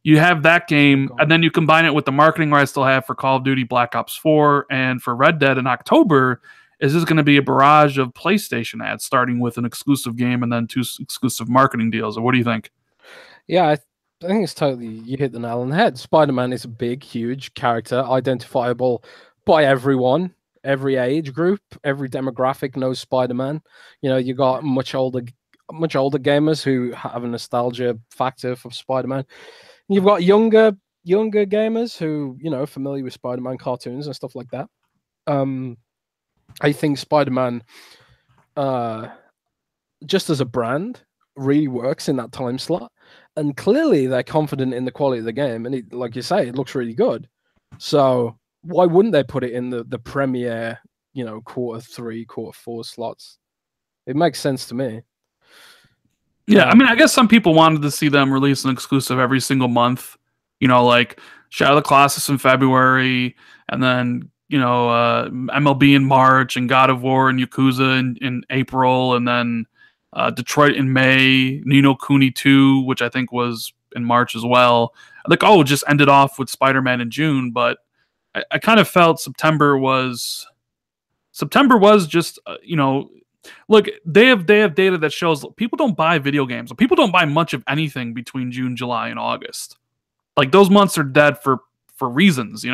You have that game, and then you combine it with the marketing rights they'll have for Call of Duty Black Ops 4 and for Red Dead in October. Is this going to be a barrage of PlayStation ads, starting with an exclusive game and then 2 exclusive marketing deals? Or what do you think? Yeah, I think it's totally, you hit the nail on the head. Spider-Man is a big, huge character, identifiable by everyone, every age group, every demographic knows Spider-Man. You got much older gamers who have a nostalgia factor for Spider-Man. You've got younger gamers who are familiar with Spider-Man cartoons and stuff like that. I think Spider-Man, just as a brand, really works in that time slot. And clearly they're confident in the quality of the game. And like you say, it looks really good. So why wouldn't they put it in the premiere, Q3, Q4 slots? It makes sense to me. Yeah, I mean, I guess some people wanted to see them release an exclusive every single month. Like Shadow of the Colossus in February, and then MLB in March, and God of War and Yakuza in April, and then Detroit in May, Ni no Kuni 2, which I think was in March as well. Like, just ended off with Spider-Man in June, but I kind of felt September was just look, they have data that shows people don't buy video games. People don't buy much of anything between June, July, and August. Like, those months are dead for reasons,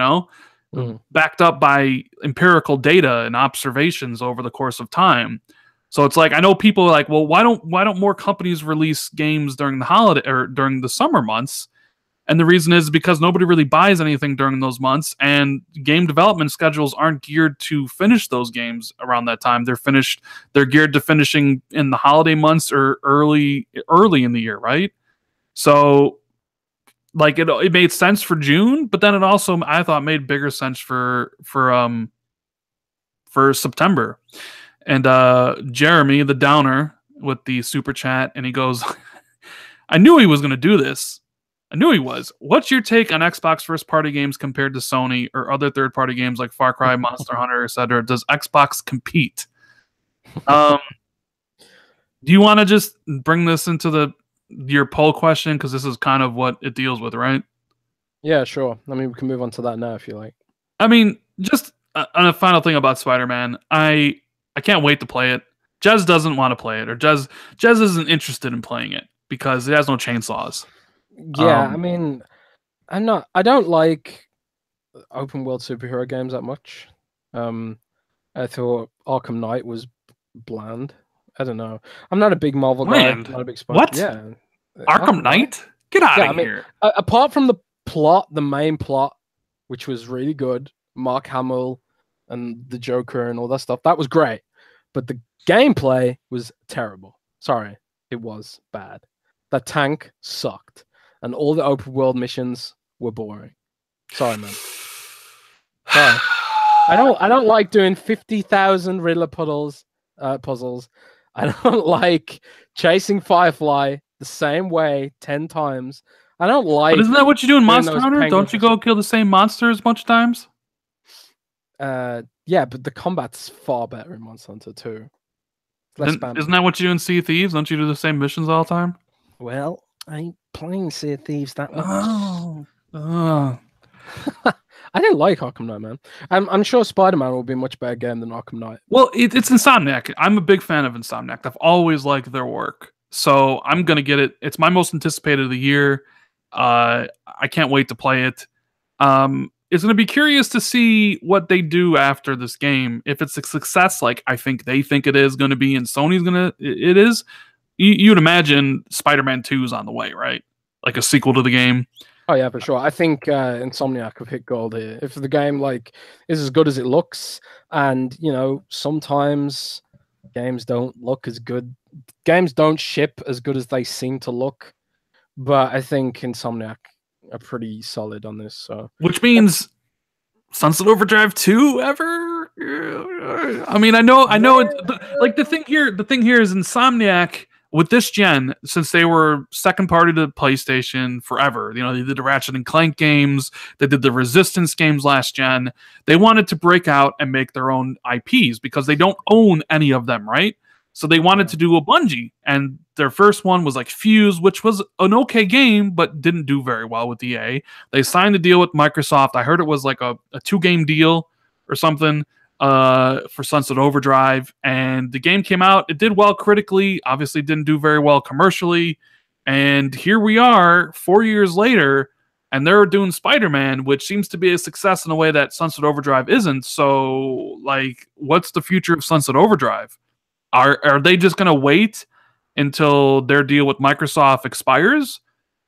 backed up by empirical data and observations over the course of time. So it's like, I know people are like, well, why don't more companies release games during the holiday or during the summer months? And the reason is because nobody really buys anything during those months, and game development schedules aren't geared to finish those games around that time. They're geared to finishing in the holiday months or early in the year, right? So like it made sense for June, but then it also, I thought, made bigger sense for September. And Jeremy the Downer with the super chat, and he goes, I knew he was going to do this. I knew he was. What's your take on Xbox first-party games compared to Sony or other third-party games like Far Cry, Monster Hunter, etc.? Does Xbox compete? Do you want to just bring this into your poll question, because this is kind of what it deals with, right? Yeah, sure. I mean, we can move on to that now if you like. I mean, just on a final thing about Spider-Man, I can't wait to play it. Jez doesn't want to play it, or Jez isn't interested in playing it because it has no chainsaws. Yeah, I mean, I don't like open world superhero games that much. I thought Arkham Knight was bland. I don't know. I'm not a big Marvel guy. Not a big Spider. What? Yeah. Arkham Knight? Get out of here. Apart from the plot, the main plot, which was really good, Mark Hamill and the Joker and all that stuff, that was great. But the gameplay was terrible. Sorry, it was bad. The tank sucked. And all the open world missions were boring. Sorry, man. Sorry. I don't like doing 50,000 Riddler puzzles. I don't like chasing Firefly the same way 10 times. I don't like. But isn't that what you do in Monster Hunter? Don't you go kill the same monsters a bunch of times? Yeah, but the combat's far better in Monster Hunter too. Isn't that what you do in Sea of Thieves? Don't you do the same missions all the time? Well, I ain't playing Sea of Thieves that much. Oh. I didn't like Arkham Knight, man. I'm sure Spider-Man will be a much better game than Arkham Knight. Well, it's Insomniac. I'm a big fan of Insomniac. I've always liked their work. So I'm going to get it. It's my most anticipated of the year. I can't wait to play it. It's going to be curious to see what they do after this game. If it's a success, like I think they think it is going to be, and Sony's it is, you'd imagine Spider-Man 2 is on the way, right? Like a sequel to the game. Oh yeah, for sure. I think Insomniac have hit gold here. If the game is as good as it looks, and sometimes games don't look as good. Games don't ship as good as they seem to look. But I think Insomniac are pretty solid on this. So, which means Sunset Overdrive 2 ever? I mean, I know like the thing here is Insomniac with this gen, since they were second party to PlayStation forever. You know, they did the Ratchet and Clank games, they did the Resistance games last gen. They wanted to break out and make their own IPs because they don't own any of them, right? So they wanted to do a Bungie, and their first one was like Fuse, which was an okay game, but didn't do very well with EA. They signed a deal with Microsoft. I heard it was like a 2-game deal or something for Sunset Overdrive, and the game came out. It did well critically, obviously didn't do very well commercially, and here we are 4 years later, and they're doing Spider-Man, which seems to be a success in a way that Sunset Overdrive isn't. So, like, what's the future of Sunset Overdrive? Are they just going to wait until their deal with Microsoft expires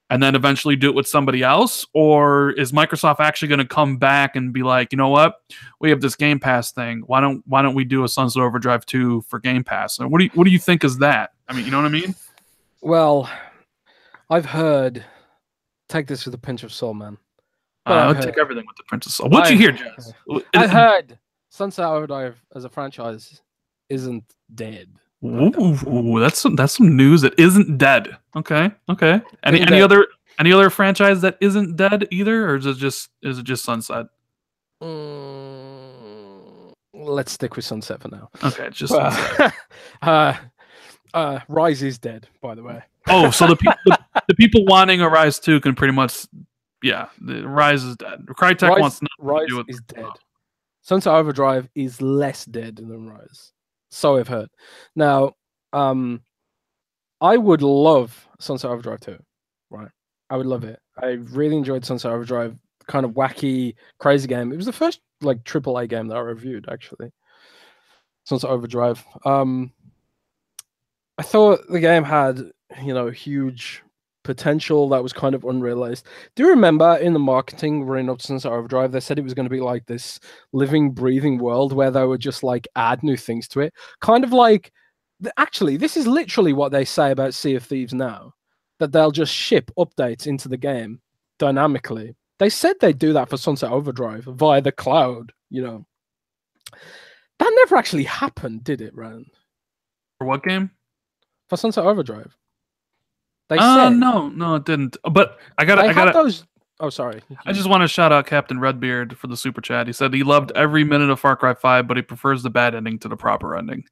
and then eventually do it with somebody else? Or is Microsoft actually going to come back and be like, you know what? We have this Game Pass thing. Why don't we do a Sunset Overdrive 2 for Game Pass? And what do you think is that? I mean, you know what I mean? Well, I've heard, take this with a pinch of salt, man. I'll take everything with the pinch of salt. What'd you hear, Jess? I heard Sunset Overdrive as a franchise isn't dead. Ooh, that's some news that isn't dead. Okay. Any other franchise that isn't dead either, or is it just Sunset? Let's stick with Sunset for now. Okay, it's just Sunset. Rise is dead, by the way. Oh, so the people wanting a Rise 2 can pretty much, the Rise is dead. Crytek wants nothing to do with Rise is dead. Sunset Overdrive is less dead than Rise. So I've heard. Now, I would love Sunset Overdrive 2, right? I would love it. I really enjoyed Sunset Overdrive, kind of wacky, crazy game. It was the first like AAA game that I reviewed, actually. Sunset Overdrive. I thought the game had, huge potential that was kind of unrealized. Do you remember in the marketing running up to Sunset Overdrive, they said it was going to be like this living, breathing world where they would just like add new things to it? Kind of like, actually, this is literally what they say about Sea of Thieves now, that they'll just ship updates into the game dynamically. They said they'd do that for Sunset Overdrive via the cloud, That never actually happened, did it, Rand? For what game? For Sunset Overdrive. They said no, it didn't. But I got those. Oh, sorry. I just want to shout out Captain Redbeard for the super chat. He said he loved every minute of Far Cry 5, but he prefers the bad ending to the proper ending.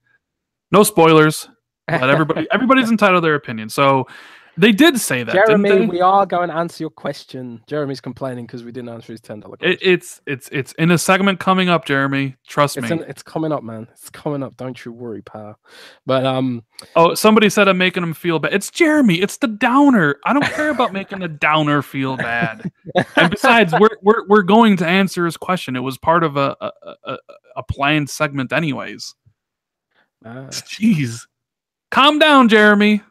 No spoilers, but everybody's entitled to their opinion. So they did say that, Jeremy, didn't they? We are going to answer your question. Jeremy's complaining because we didn't answer his $10 question. It's in a segment coming up, Jeremy. Trust me. It's coming up, man. It's coming up. Don't you worry, pal. But oh, somebody said I'm making him feel bad. It's Jeremy. It's the downer. I don't care about making a downer feel bad. And besides, we're going to answer his question. It was part of a planned segment, anyways. Jeez, calm down, Jeremy.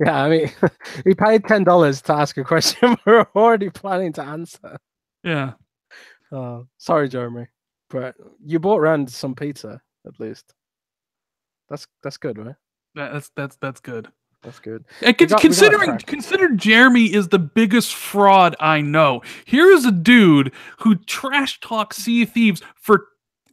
Yeah, I mean, we paid $10 to ask a question we're already planning to answer. Yeah. Sorry, Jeremy, but you bought Rand some pizza at least. That's good, right? That's good. That's good. And consider Jeremy is the biggest fraud I know. Here is a dude who trash talks Sea of Thieves for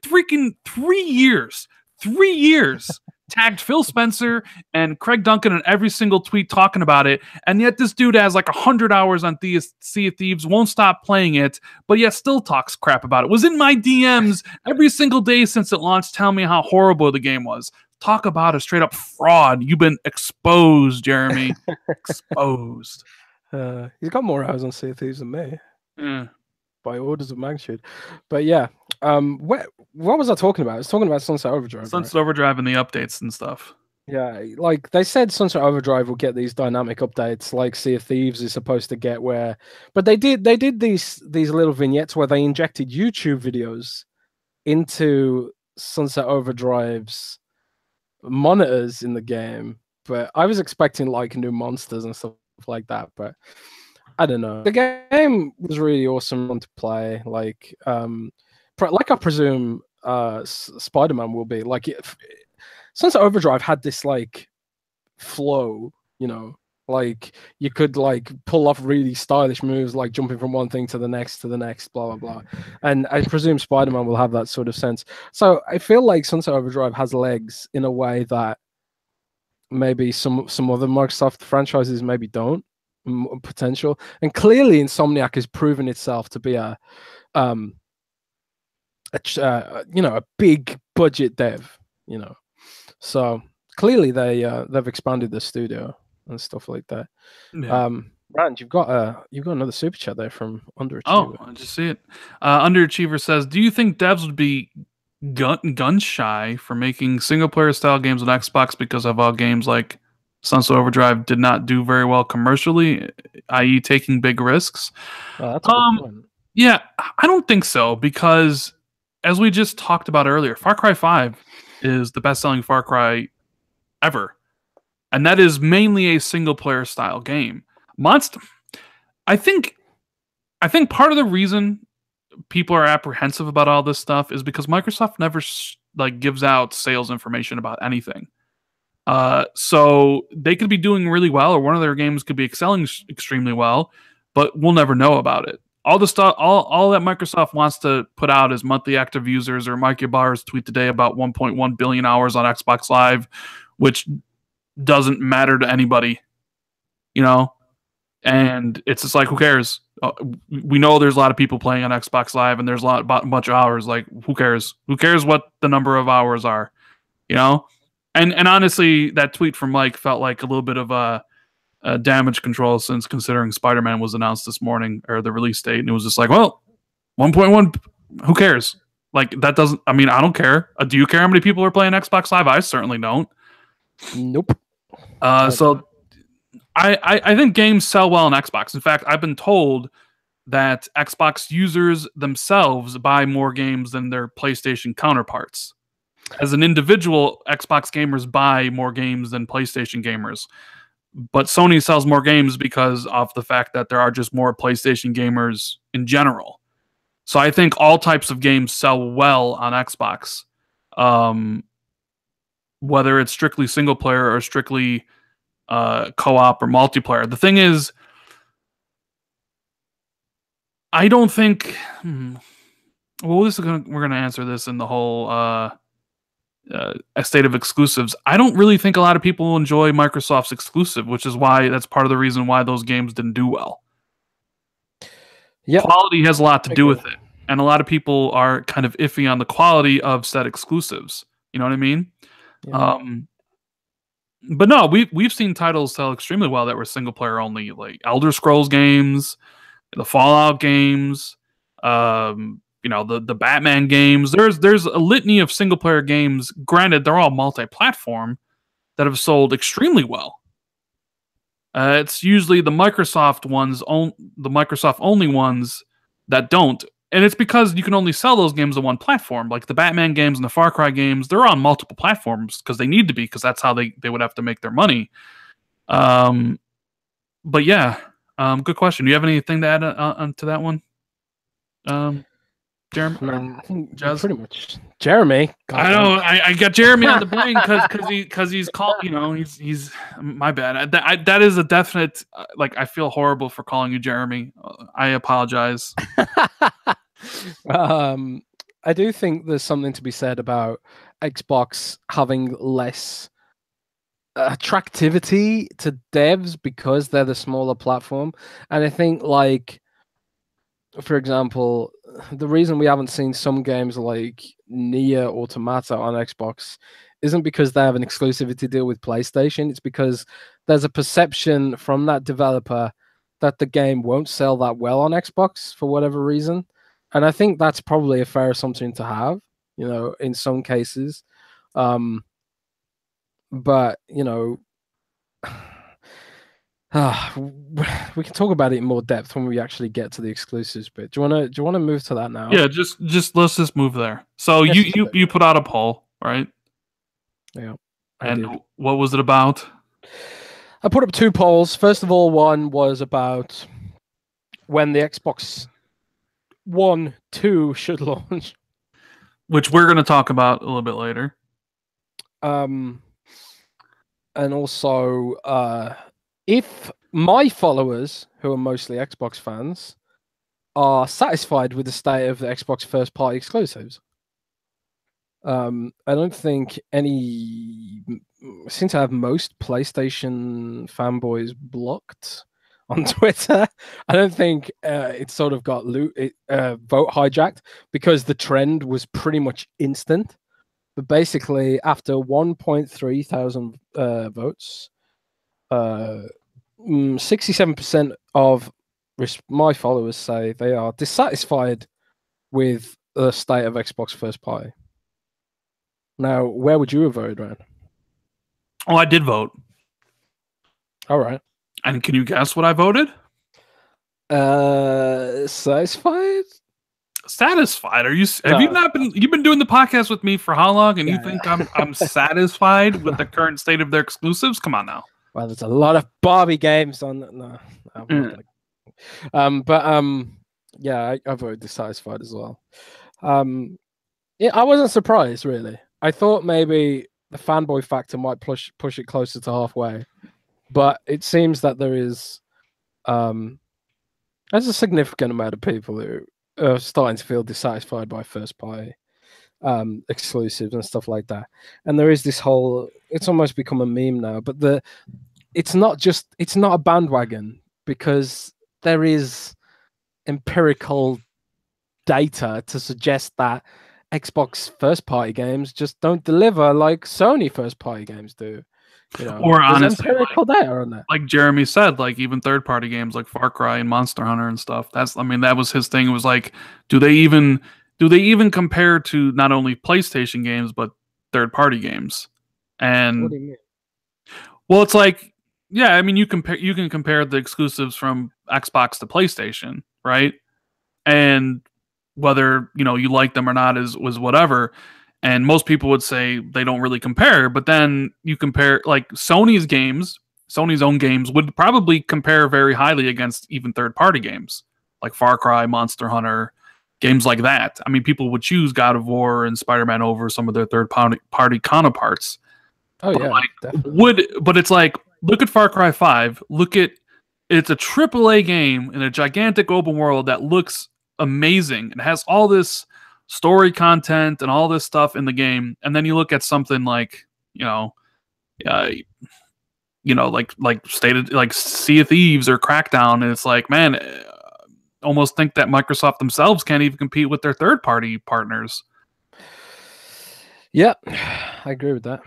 freaking 3 years. 3 years. Tagged Phil Spencer and Craig Duncan in every single tweet talking about it, and yet this dude has like 100 hours on Sea of Thieves, won't stop playing it, but yet still talks crap about it. Was in my DMs every single day since it launched, telling me how horrible the game was. Talk about a straight up fraud. You've been exposed, Jeremy. Exposed. He's got more hours on Sea of Thieves than me. Yeah. By orders of magnitude. But yeah, what was I talking about? I was talking about Sunset Overdrive. Sunset Overdrive and the updates and stuff. Yeah, like they said Sunset Overdrive will get these dynamic updates like Sea of Thieves is supposed to get, but they did these little vignettes where they injected YouTube videos into Sunset Overdrive's monitors in the game. But I was expecting like new monsters and stuff like that, but I don't know. The game was really awesome to play. Like I presume Spider-Man will be. Like, Sunset Overdrive had this like flow, Like you could like pull off really stylish moves, like jumping from one thing to the next, blah blah blah. And I presume Spider-Man will have that sort of sense. So I feel like Sunset Overdrive has legs in a way that maybe some other Microsoft franchises maybe don't potential. And clearly, Insomniac has proven itself to be a big budget dev. So clearly they've expanded the studio and stuff like that. Yeah. Rand, you've got another super chat there from Underachiever. Oh, I just see it. Underachiever says, "Do you think devs would be gun shy for making single player style games on Xbox because of all games like Sunset Overdrive did not do very well commercially, i.e., taking big risks?" Oh, that's a good point. Yeah, I don't think so, because as we just talked about earlier, Far Cry 5 is the best-selling Far Cry ever, and that is mainly a single-player style game. I think part of the reason people are apprehensive about all this stuff is because Microsoft never gives out sales information about anything. So they could be doing really well, or one of their games could be excelling extremely well, but we'll never know about it. All the stuff, all that Microsoft wants to put out is monthly active users, or Mike Ybarra's tweet today about 1.1 billion hours on Xbox Live, which doesn't matter to anybody, and it's just like, who cares? We know there's a lot of people playing on Xbox Live, and there's a bunch of hours. Like, who cares? Who cares what the number of hours are? And honestly, that tweet from Mike felt like a little bit of a damage control, since considering Spider-Man was announced this morning, or the release date, and it was just like, well, 1.1, who cares? Like, that doesn't, I mean, I don't care. Do you care how many people are playing Xbox Live? I certainly don't. Nope. So I think games sell well on Xbox. In fact, I've been told that Xbox users themselves buy more games than their PlayStation counterparts. As an individual, Xbox gamers buy more games than PlayStation gamers. But Sony sells more games because of the fact that there are just more PlayStation gamers in general. So I think all types of games sell well on Xbox. Whether it's strictly single player or strictly co-op or multiplayer. The thing is, I don't think... Well, we're gonna answer this in the whole a state of exclusives. I don't really think a lot of people enjoy Microsoft's exclusive, which is why that's part of the reason why those games didn't do well. Yep. Quality has a lot to do with it, and a lot of people are kind of iffy on the quality of said exclusives. You know what I mean? Yeah. But no, we've seen titles sell extremely well that were single player only, like Elder Scrolls games, the Fallout games, the Batman games. There's a litany of single player games. Granted, they're all multi-platform, that have sold extremely well. It's usually the Microsoft only ones that don't, and it's because you can only sell those games on one platform. Like the Batman games and the Far Cry games, they're on multiple platforms because they need to be, because that's how they would have to make their money. But yeah, good question. Do you have anything to add to that one? Jeremy? No, I think pretty much. Jeremy. I know. I got Jeremy on the brain because he's called. He's my bad. That is a definite. I feel horrible for calling you Jeremy. I apologize. I do think there's something to be said about Xbox having less attractivity to devs because they're the smaller platform, and I think for example, the reason we haven't seen some games like Nier Automata on Xbox isn't because they have an exclusivity deal with PlayStation. It's because there's a perception from that developer that the game won't sell that well on Xbox for whatever reason. And I think that's probably a fair assumption to have, in some cases. But, we can talk about it in more depth when we actually get to the exclusives bit. Do you want to move to that now? Yeah, let's just move there. So you put out a poll, right? Yeah. And what was it about? I put up two polls. First of all, one was about when the Xbox One 2 should launch, which we're going to talk about a little bit later. And also if my followers, who are mostly Xbox fans, are satisfied with the state of the Xbox first-party exclusives. I don't think any, since I have most PlayStation fanboys blocked on Twitter, I don't think it sort of got vote hijacked, because the trend was pretty much instant. But basically, after 1.3 thousand votes, 67% of my followers say they are dissatisfied with the state of Xbox first party. Now, where would you have voted, Ryan? Oh, I did vote. All right. And can you guess what I voted? Satisfied? Satisfied? Are you? Have you not been? You've been doing the podcast with me for how long? And you think I'm satisfied with the current state of their exclusives? Come on now. Well, there's a lot of Barbie games on. No, yeah, I voted dissatisfied as well. Yeah, I wasn't surprised really. I thought maybe the fanboy factor might push it closer to halfway, but it seems that there's a significant amount of people who are starting to feel dissatisfied by first party exclusives and stuff like that. And there is this whole, it's almost become a meme now, but it's not a bandwagon, because there is empirical data to suggest that Xbox first party games just don't deliver like Sony first party games do. You know, or honestly, empirical data on that. Like Jeremy said, like even third party games like Far Cry and Monster Hunter and stuff. That was his thing. It was like, do they even compare to not only PlayStation games but third party games? And what do you mean? Well, it's like, yeah, I mean you can compare the exclusives from Xbox to PlayStation, right? And whether you like them or not was whatever. And most people would say they don't really compare, but then you compare like Sony's own games would probably compare very highly against even third-party games like Far Cry, Monster Hunter, games like that. I mean, people would choose God of War and Spider-Man over some of their third-party counterparts. Oh but yeah, definitely. But it's like, look at Far Cry 5. It's a AAA game in a gigantic open world that looks amazing. It has all this story content and all this stuff in the game, and then you look at something like like stated like Sea of Thieves or Crackdown, and it's like, man, almost think that Microsoft themselves can't even compete with their third-party partners. Yeah, I agree with that.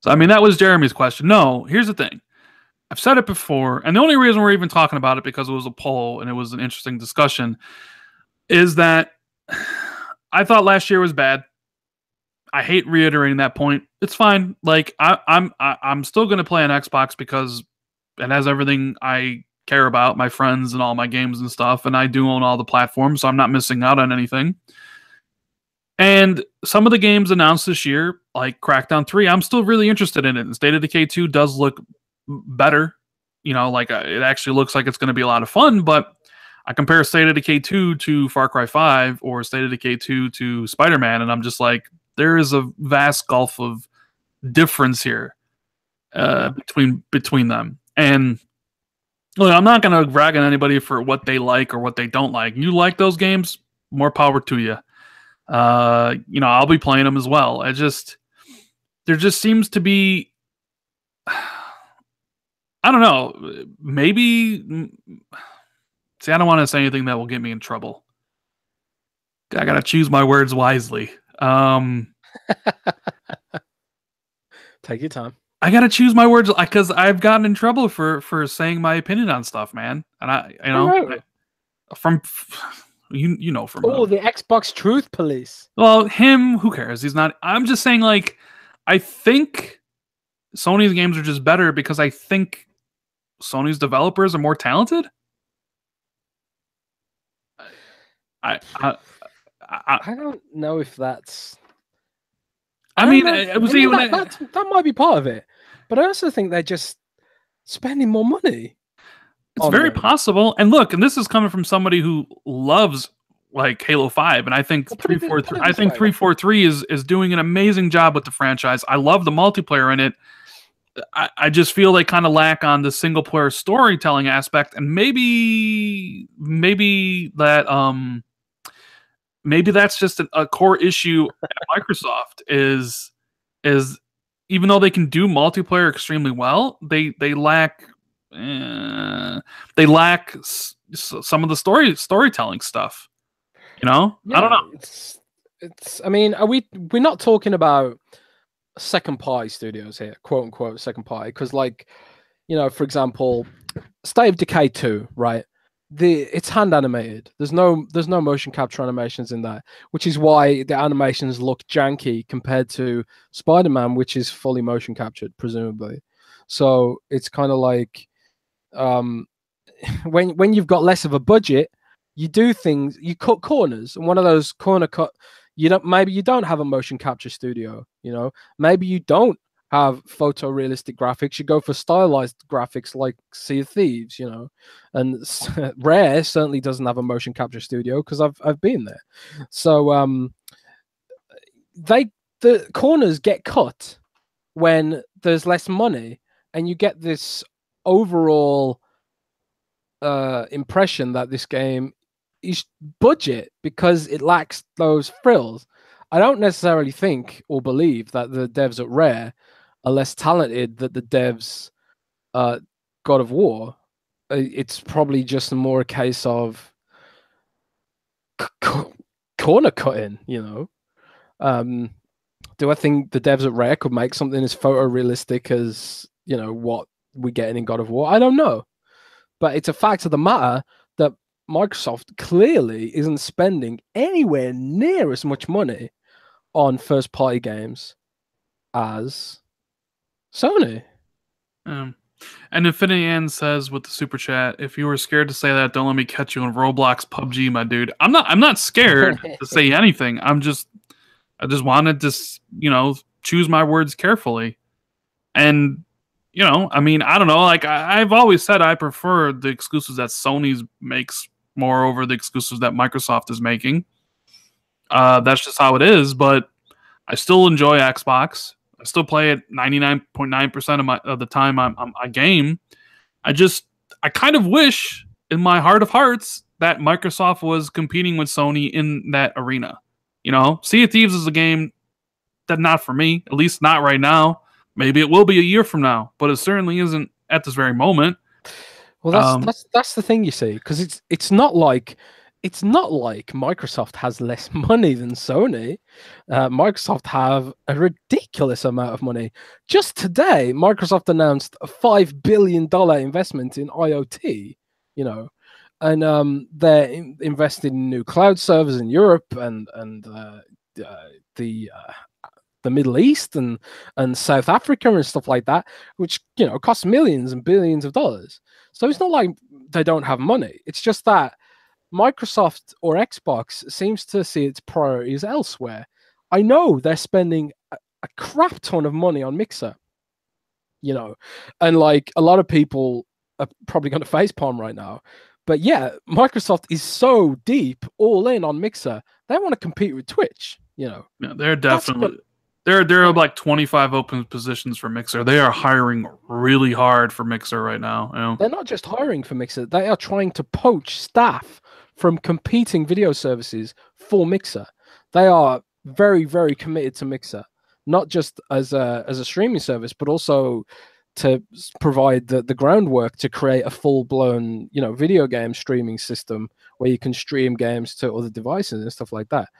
So I mean, that was Jeremy's question. No, here's the thing. I've said it before, and the only reason we're even talking about it, because it was a poll and it was an interesting discussion, is that I thought last year was bad. I hate reiterating that point. It's fine. Like I'm still going to play on Xbox because it has everything I care about, my friends and all my games and stuff, and I do own all the platforms, so I'm not missing out on anything. And some of the games announced this year, like Crackdown 3, I'm still really interested in it. And State of Decay 2 does look better. Like it actually looks like it's going to be a lot of fun, but I compare State of Decay 2 to Far Cry 5 or State of Decay 2 to Spider-Man, and I'm just like, there is a vast gulf of difference here between them. And look, I'm not going to rag on anybody for what they like or what they don't like. You like those games, more power to you. I'll be playing them as well. There just seems to be, I don't know, maybe. See, I don't want to say anything that will get me in trouble. I gotta choose my words wisely. Take your time. I gotta choose my words because I've gotten in trouble for saying my opinion on stuff, man. And from the Xbox Truth Police. Well, him, who cares? He's not. I'm just saying, like, I think Sony's games are just better because I think Sony's developers are more talented. I don't know if that's. That might be part of it, but I also think they're just spending more money. It's very possible. And look, and this is coming from somebody who loves like Halo 5, and I think 343 is doing an amazing job with the franchise. I love the multiplayer in it. I just feel they kind of lack on the single player storytelling aspect, and maybe that's just a core issue at Microsoft is even though they can do multiplayer extremely well, they lack some of the storytelling stuff. You know, Yeah, I don't know. It's. I mean, we're not talking about second party studios here, quote unquote second party, because like, you know, for example, State of Decay 2, right? It's hand animated. There's no motion capture animations in that, which is why the animations look janky compared to Spider-Man, which is fully motion captured, presumably. So it's kind of like when you've got less of a budget, you do things, you cut corners, and one of those corner cut, maybe you don't have a motion capture studio, you know, maybe you don't have photorealistic graphics, you go for stylized graphics like Sea of Thieves, you know, and Rare certainly doesn't have a motion capture studio because I've been there. So the corners get cut when there's less money, and you get this overall impression that this game is budget because it lacks those frills. I don't necessarily think or believe that the devs at Rare are less talented than the devs God of War. It's probably just more a case of corner cutting, you know. Do I think the devs at Rare could make something as photorealistic as, you know, what we're getting in God of War? I don't know. But it's a fact of the matter that Microsoft clearly isn't spending anywhere near as much money on first-party games as Sony. And Infinity Ann says with the super chat, if you were scared to say that, don't let me catch you in Roblox PUBG, my dude. I'm not scared to say anything. I just wanted to, you know, choose my words carefully. And, you know, I mean, I don't know. Like, I've always said I prefer the exclusives that Sony's makes more over the exclusives that Microsoft is making. That's just how it is. But I still enjoy Xbox. I still play it 99.9% of the time I game. I kind of wish in my heart of hearts that Microsoft was competing with Sony in that arena. You know, Sea of Thieves is a game that's not for me, at least not right now. Maybe it will be a year from now, but it certainly isn't at this very moment. Well, that's the thing, you see, because it's not like Microsoft has less money than Sony. Microsoft have a ridiculous amount of money. Just today, Microsoft announced a $5 billion investment in IoT, you know, and they're investing in new cloud servers in Europe and the Middle East and South Africa and stuff like that, which, you know, costs millions and billions of dollars. So it's not like they don't have money. It's just that Microsoft or Xbox seems to see its priorities elsewhere. I know they're spending a crap ton of money on Mixer, you know, and like a lot of people are probably going to facepalm right now. But yeah, Microsoft is so deep, all in on Mixer. They want to compete with Twitch, you know. Yeah, they're definitely... There are like 25 open positions for Mixer. They are hiring really hard for Mixer right now. You know? They're not just hiring for Mixer. They are trying to poach staff from competing video services for Mixer. They are very, very committed to Mixer, not just as a streaming service, but also to provide the groundwork to create a full-blown, you know, video game streaming system where you can stream games to other devices and stuff like that.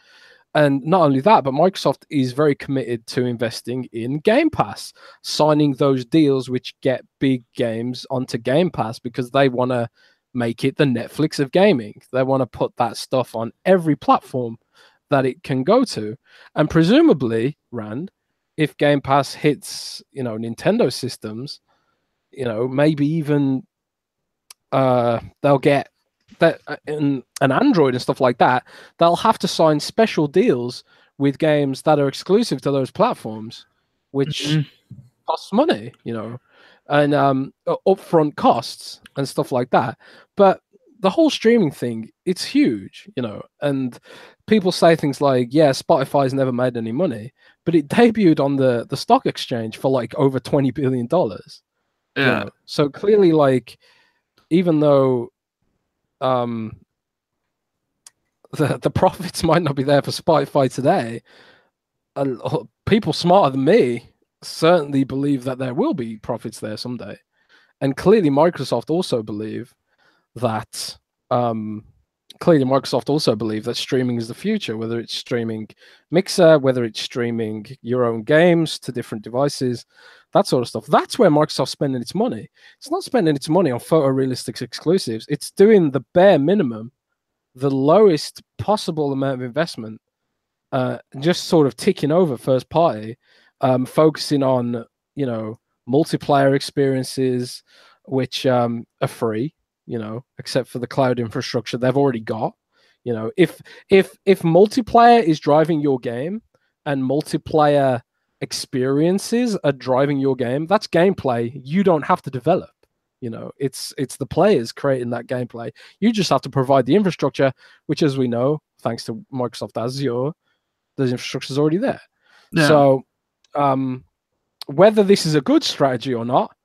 And not only that, but Microsoft is very committed to investing in Game Pass, signing those deals which get big games onto Game Pass because they want to make it the Netflix of gaming. They want to put that stuff on every platform that it can go to. And presumably, Rand, if Game Pass hits, you know, Nintendo systems, you know, maybe even they'll get that an Android and stuff like that, they'll have to sign special deals with games that are exclusive to those platforms, which costs money, you know, and upfront costs and stuff like that. But the whole streaming thing, it's huge, you know, and people say things like, yeah, Spotify's never made any money, but it debuted on the stock exchange for like over $20 billion. Yeah. You know? So clearly, like, even though the profits might not be there for Spotify today, people smarter than me certainly believe that there will be profits there someday. And clearly Microsoft also believe that streaming is the future, whether it's streaming Mixer, whether it's streaming your own games to different devices, that sort of stuff. That's where Microsoft's spending its money. It's not spending its money on photorealistic exclusives. It's doing the bare minimum, the lowest possible amount of investment, just sort of ticking over first party, focusing on, you know, multiplayer experiences, which are free, you know, except for the cloud infrastructure they've already got. You know, if multiplayer is driving your game and multiplayer experiences are driving your game, that's gameplay you don't have to develop. You know, it's the players creating that gameplay. You just have to provide the infrastructure, which, as we know, thanks to Microsoft Azure, the infrastructure is already there. Yeah. So whether this is a good strategy or not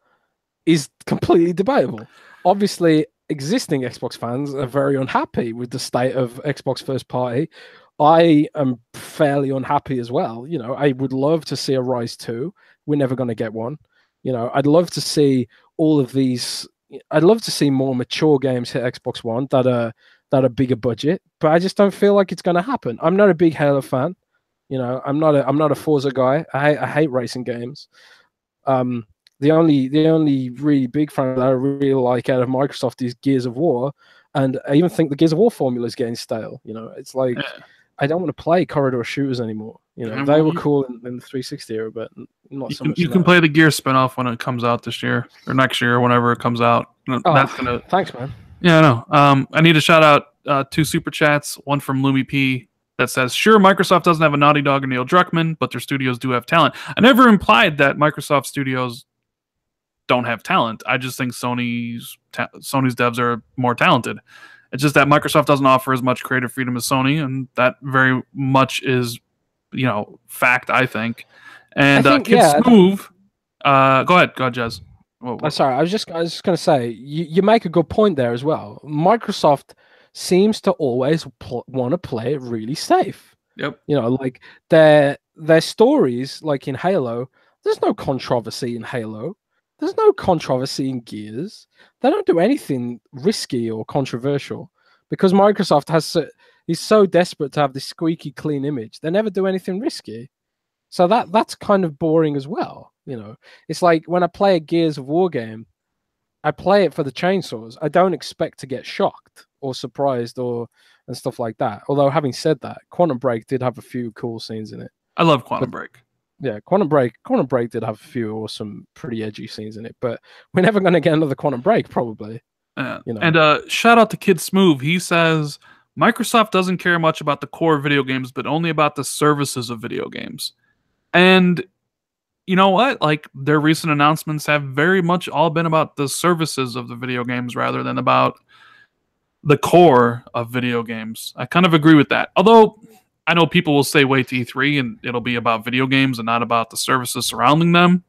is completely debatable. Obviously, existing Xbox fans are very unhappy with the state of Xbox first party. I am fairly unhappy as well. You know, I would love to see a Rise 2. We're never going to get one. You know, I'd love to see all of these. I'd love to see more mature games hit Xbox One that are bigger budget, but I just don't feel like it's going to happen. I'm not a big Halo fan. You know, I'm not a Forza guy. I hate racing games. The only really big fan that I really like out of Microsoft is Gears of War, and I even think the Gears of War formula is getting stale. You know, it's like I don't want to play corridor shooters anymore. You know, they were cool in the 360 era, but not so much. You can play the Gears spinoff when it comes out this year or next year, or whenever it comes out. That's gonna. Thanks, man. Yeah, I know. I need to shout out 2 super chats. One from Lumi P that says, "Sure, Microsoft doesn't have a Naughty Dog or Neil Druckmann, but their studios do have talent." I never implied that Microsoft studios don't have talent. I just think Sony's devs are more talented. It's just that Microsoft doesn't offer as much creative freedom as Sony, and that very much is, you know, fact, I think. And Kid Smooth, go ahead, Jez. Sorry, I was just going to say, you make a good point there as well. Microsoft seems to always want to play it really safe. Yep. You know, like their stories, like in Halo, there's no controversy in Halo. There's no controversy in Gears. They don't do anything risky or controversial because Microsoft is so desperate to have this squeaky clean image. They never do anything risky. So that's kind of boring as well. You know, it's like when I play a Gears of War game, I play it for the chainsaws. I don't expect to get shocked or surprised and stuff like that. Although having said that, Quantum Break did have a few cool scenes in it. I love Quantum Break. Yeah, Quantum Break did have a few awesome, pretty edgy scenes in it, but we're never going to get another Quantum Break, probably. You know. And shout out to Kid Smooth. He says, Microsoft doesn't care much about the core video games, but only about the services of video games. And you know what? Like, their recent announcements have very much all been about the services of the video games rather than about the core of video games. I kind of agree with that. Although I know people will say wait to E3 and it'll be about video games and not about the services surrounding them.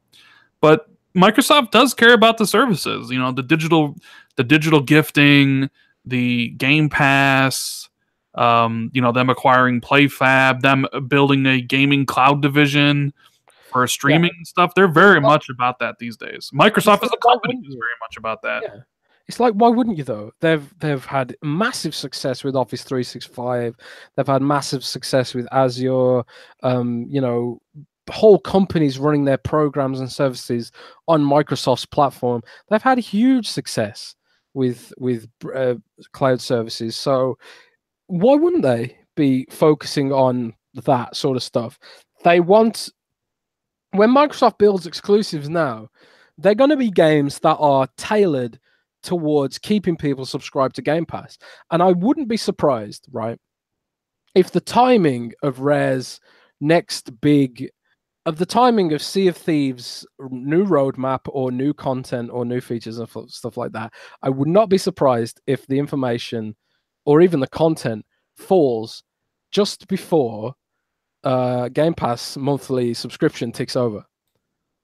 But Microsoft does care about the services, you know, the digital gifting, the Game Pass, you know, them acquiring PlayFab, them building a gaming cloud division for streaming and stuff. They're very much about that these days. Microsoft as a company is very much about that. Yeah. It's like, why wouldn't you though? They've had massive success with Office 365. They've had massive success with Azure. You know, whole companies running their programs and services on Microsoft's platform. They've had huge success with cloud services. So why wouldn't they be focusing on that sort of stuff? They want, when Microsoft builds exclusives now, they're going to be games that are tailored towards keeping people subscribed to Game Pass. And I wouldn't be surprised, right, if the timing of Rare's next big of the timing of Sea of Thieves' new roadmap or new content or new features and stuff like that, I would not be surprised if the information or even the content falls just before Game Pass monthly subscription ticks over.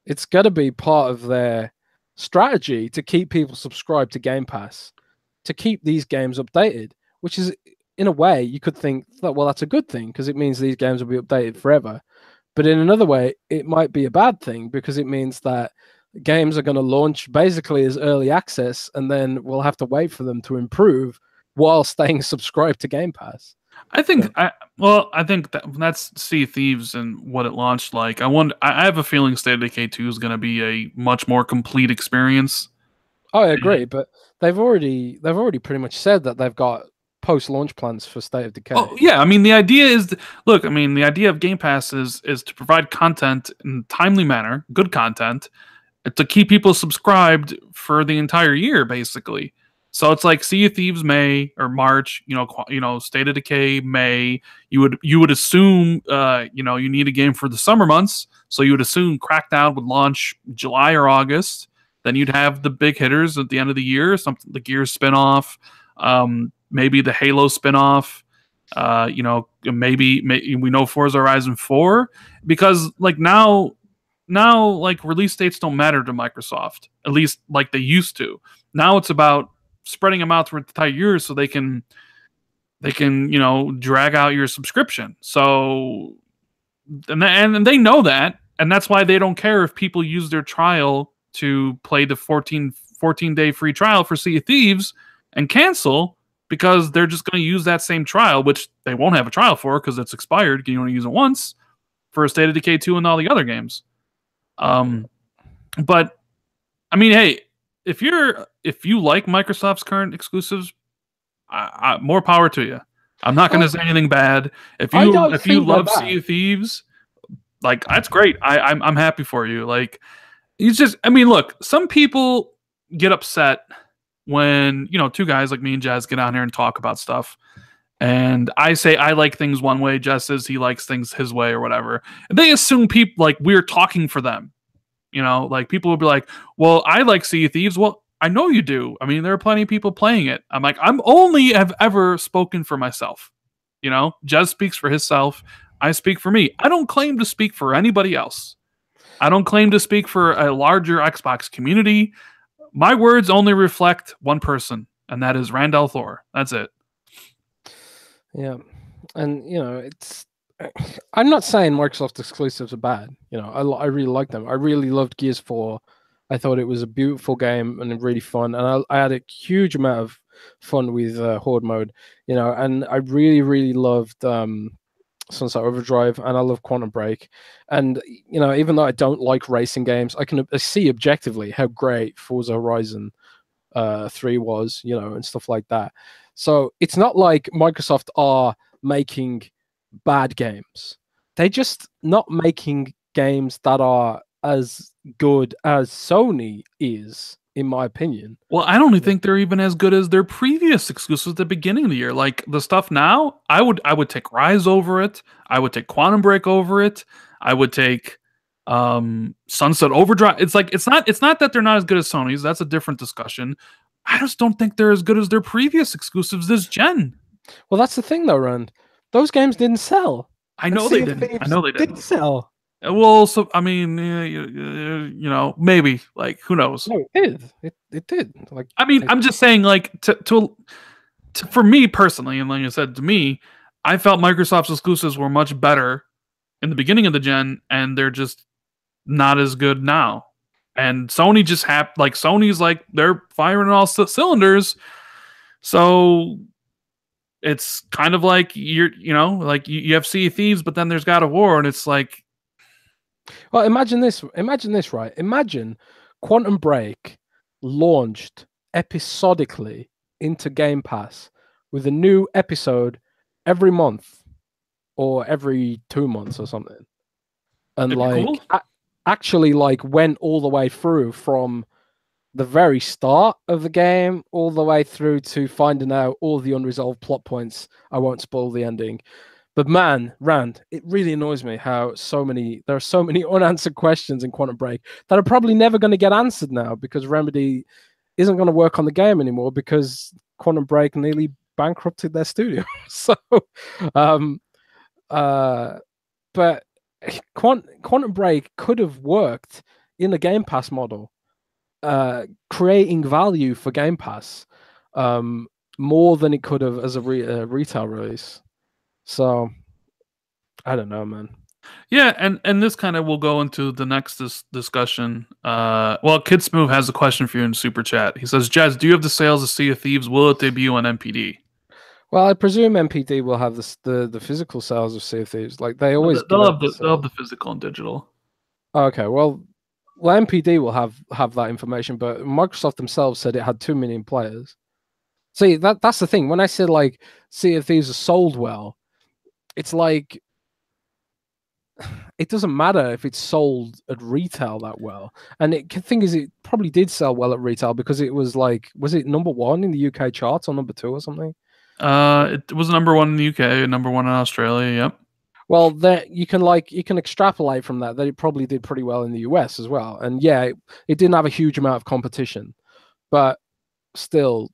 It's got to be part of their strategy to keep people subscribed to Game Pass, to keep these games updated, which is, in a way, you could think that, well, that's a good thing because it means these games will be updated forever. But in another way, it might be a bad thing because it means that games are going to launch basically as early access, and then we'll have to wait for them to improve while staying subscribed to Game Pass. I think, I think that's Sea of Thieves and what it launched like. I have a feeling State of Decay 2 is going to be a much more complete experience. Oh, I agree, but they've already pretty much said that they've got post-launch plans for State of Decay. Oh yeah, I mean the idea is, the idea of Game Pass is to provide content in a timely manner, good content, to keep people subscribed for the entire year, basically. So it's like Sea of Thieves May or March, State of Decay May. You would assume, you need a game for the summer months, so you would assume Crackdown would launch July or August. Then you'd have the big hitters at the end of the year, the Gears spinoff, maybe the Halo spinoff. Maybe we know Forza Horizon 4, because now like release dates don't matter to Microsoft, at least like they used to. Now it's about spreading them out through the entire year so they can drag out your subscription. So and they know that, and that's why they don't care if people use their trial to play the 14-day free trial for Sea of Thieves and cancel, because they're just going to use that same trial, which they won't have a trial for because it's expired. You only use it once for State of Decay 2 and all the other games. But I mean, hey, if you like Microsoft's current exclusives, more power to you. I'm not going to say anything bad. If you love Sea of Thieves, like, that's great. I'm happy for you. Like, look, some people get upset when, two guys like me and Jez get on here and talk about stuff. And I say I like things one way, Jez says he likes things his way or whatever. And they assume people, like, we're talking for them. Like, people will be like, well, I like Sea of Thieves. Well, I know you do. I mean, there are plenty of people playing it. I'm like, I'm only have ever spoken for myself. Jez speaks for himself. I speak for me. I don't claim to speak for anybody else. I don't claim to speak for a larger Xbox community. My words only reflect one person, and that is Randall Thor. That's it. Yeah. And, I'm not saying Microsoft exclusives are bad. I really like them. I really loved Gears 4. I thought it was a beautiful game and really fun. And I had a huge amount of fun with Horde mode, and I really, really loved Sunset Overdrive, and I love Quantum Break. And, even though I don't like racing games, I see objectively how great Forza Horizon 3 was, and stuff like that. So it's not like Microsoft are making bad games. They're just not making games that are as good as Sony is, in my opinion. Well, I don't think they're even as good as their previous exclusives at the beginning of the year. Like, the stuff now, I would take Rise over it. I would take Quantum Break over it. I would take Sunset Overdrive. It's not that they're not as good as Sony's. That's a different discussion. I just don't think they're as good as their previous exclusives this gen. Well, that's the thing, though, Rand. Those games didn't sell. I know they didn't. I know they didn't sell. Well, so I mean, maybe, like, who knows? No, it did. It did. Like, I mean, I'm just saying, like, for me personally, and like I said, to me, I felt Microsoft's exclusives were much better in the beginning of the gen, and they're just not as good now. And Sony just Sony's like, they're firing all cylinders, so it's kind of like you have Sea of Thieves, but then there's God of War, and it's like. Well, imagine this, right? Imagine Quantum Break launched episodically into Game Pass with a new episode every month or every 2 months or something. And cool. Actually went all the way through from the very start of the game all the way through to finding out all the unresolved plot points. I won't spoil the ending. But man, Rand, it really annoys me how there are so many unanswered questions in Quantum Break that are probably never going to get answered now because Remedy isn't going to work on the game anymore because Quantum Break nearly bankrupted their studio. So, but Quantum Break could have worked in the Game Pass model, creating value for Game Pass more than it could have as a retail release. So, I don't know, man. Yeah, and this kind of will go into the next discussion. Well, Kid Smooth has a question for you in Super Chat. He says, Jazz, do you have the sales of Sea of Thieves? Will it debut on MPD? Well, I presume MPD will have the physical sales of Sea of Thieves. Like they always they'll have the physical and digital. Okay, well, MPD will have that information, but Microsoft themselves said it had 2 million players. See, that's the thing. When I said like Sea of Thieves are sold well, it's like it doesn't matter if it's sold at retail that well. And the thing is, it probably did sell well at retail because it was like, was it #1 in the UK charts or #2 or something? It was #1 in the UK, #1 in Australia. Yep. Well, you can extrapolate from that it probably did pretty well in the US as well. And yeah, it didn't have a huge amount of competition, but still,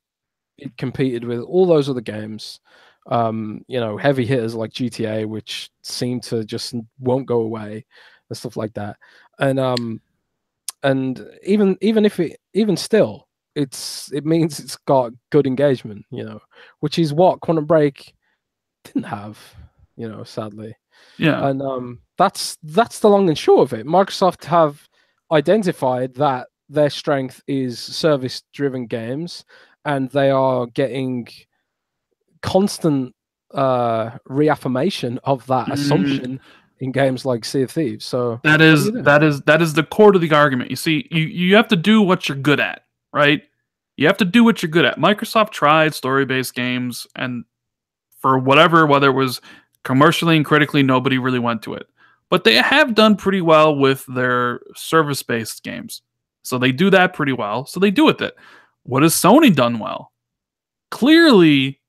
it competed with all those other games. Heavy hitters like GTA, which seem to just won't go away, and stuff like that. And even still, it means it's got good engagement, which is what Quantum Break didn't have, sadly. Yeah. And that's the long and short of it. Microsoft have identified that their strength is service-driven games, and they are getting constant reaffirmation of that assumption in games like Sea of Thieves. So that is the core to the argument. You see, you have to do what you're good at, right? You have to do what you're good at. Microsoft tried story-based games, and for whether it was commercially and critically, nobody really went to it. But they have done pretty well with their service-based games. So they do that pretty well. So they do with it. What has Sony done well? Clearly,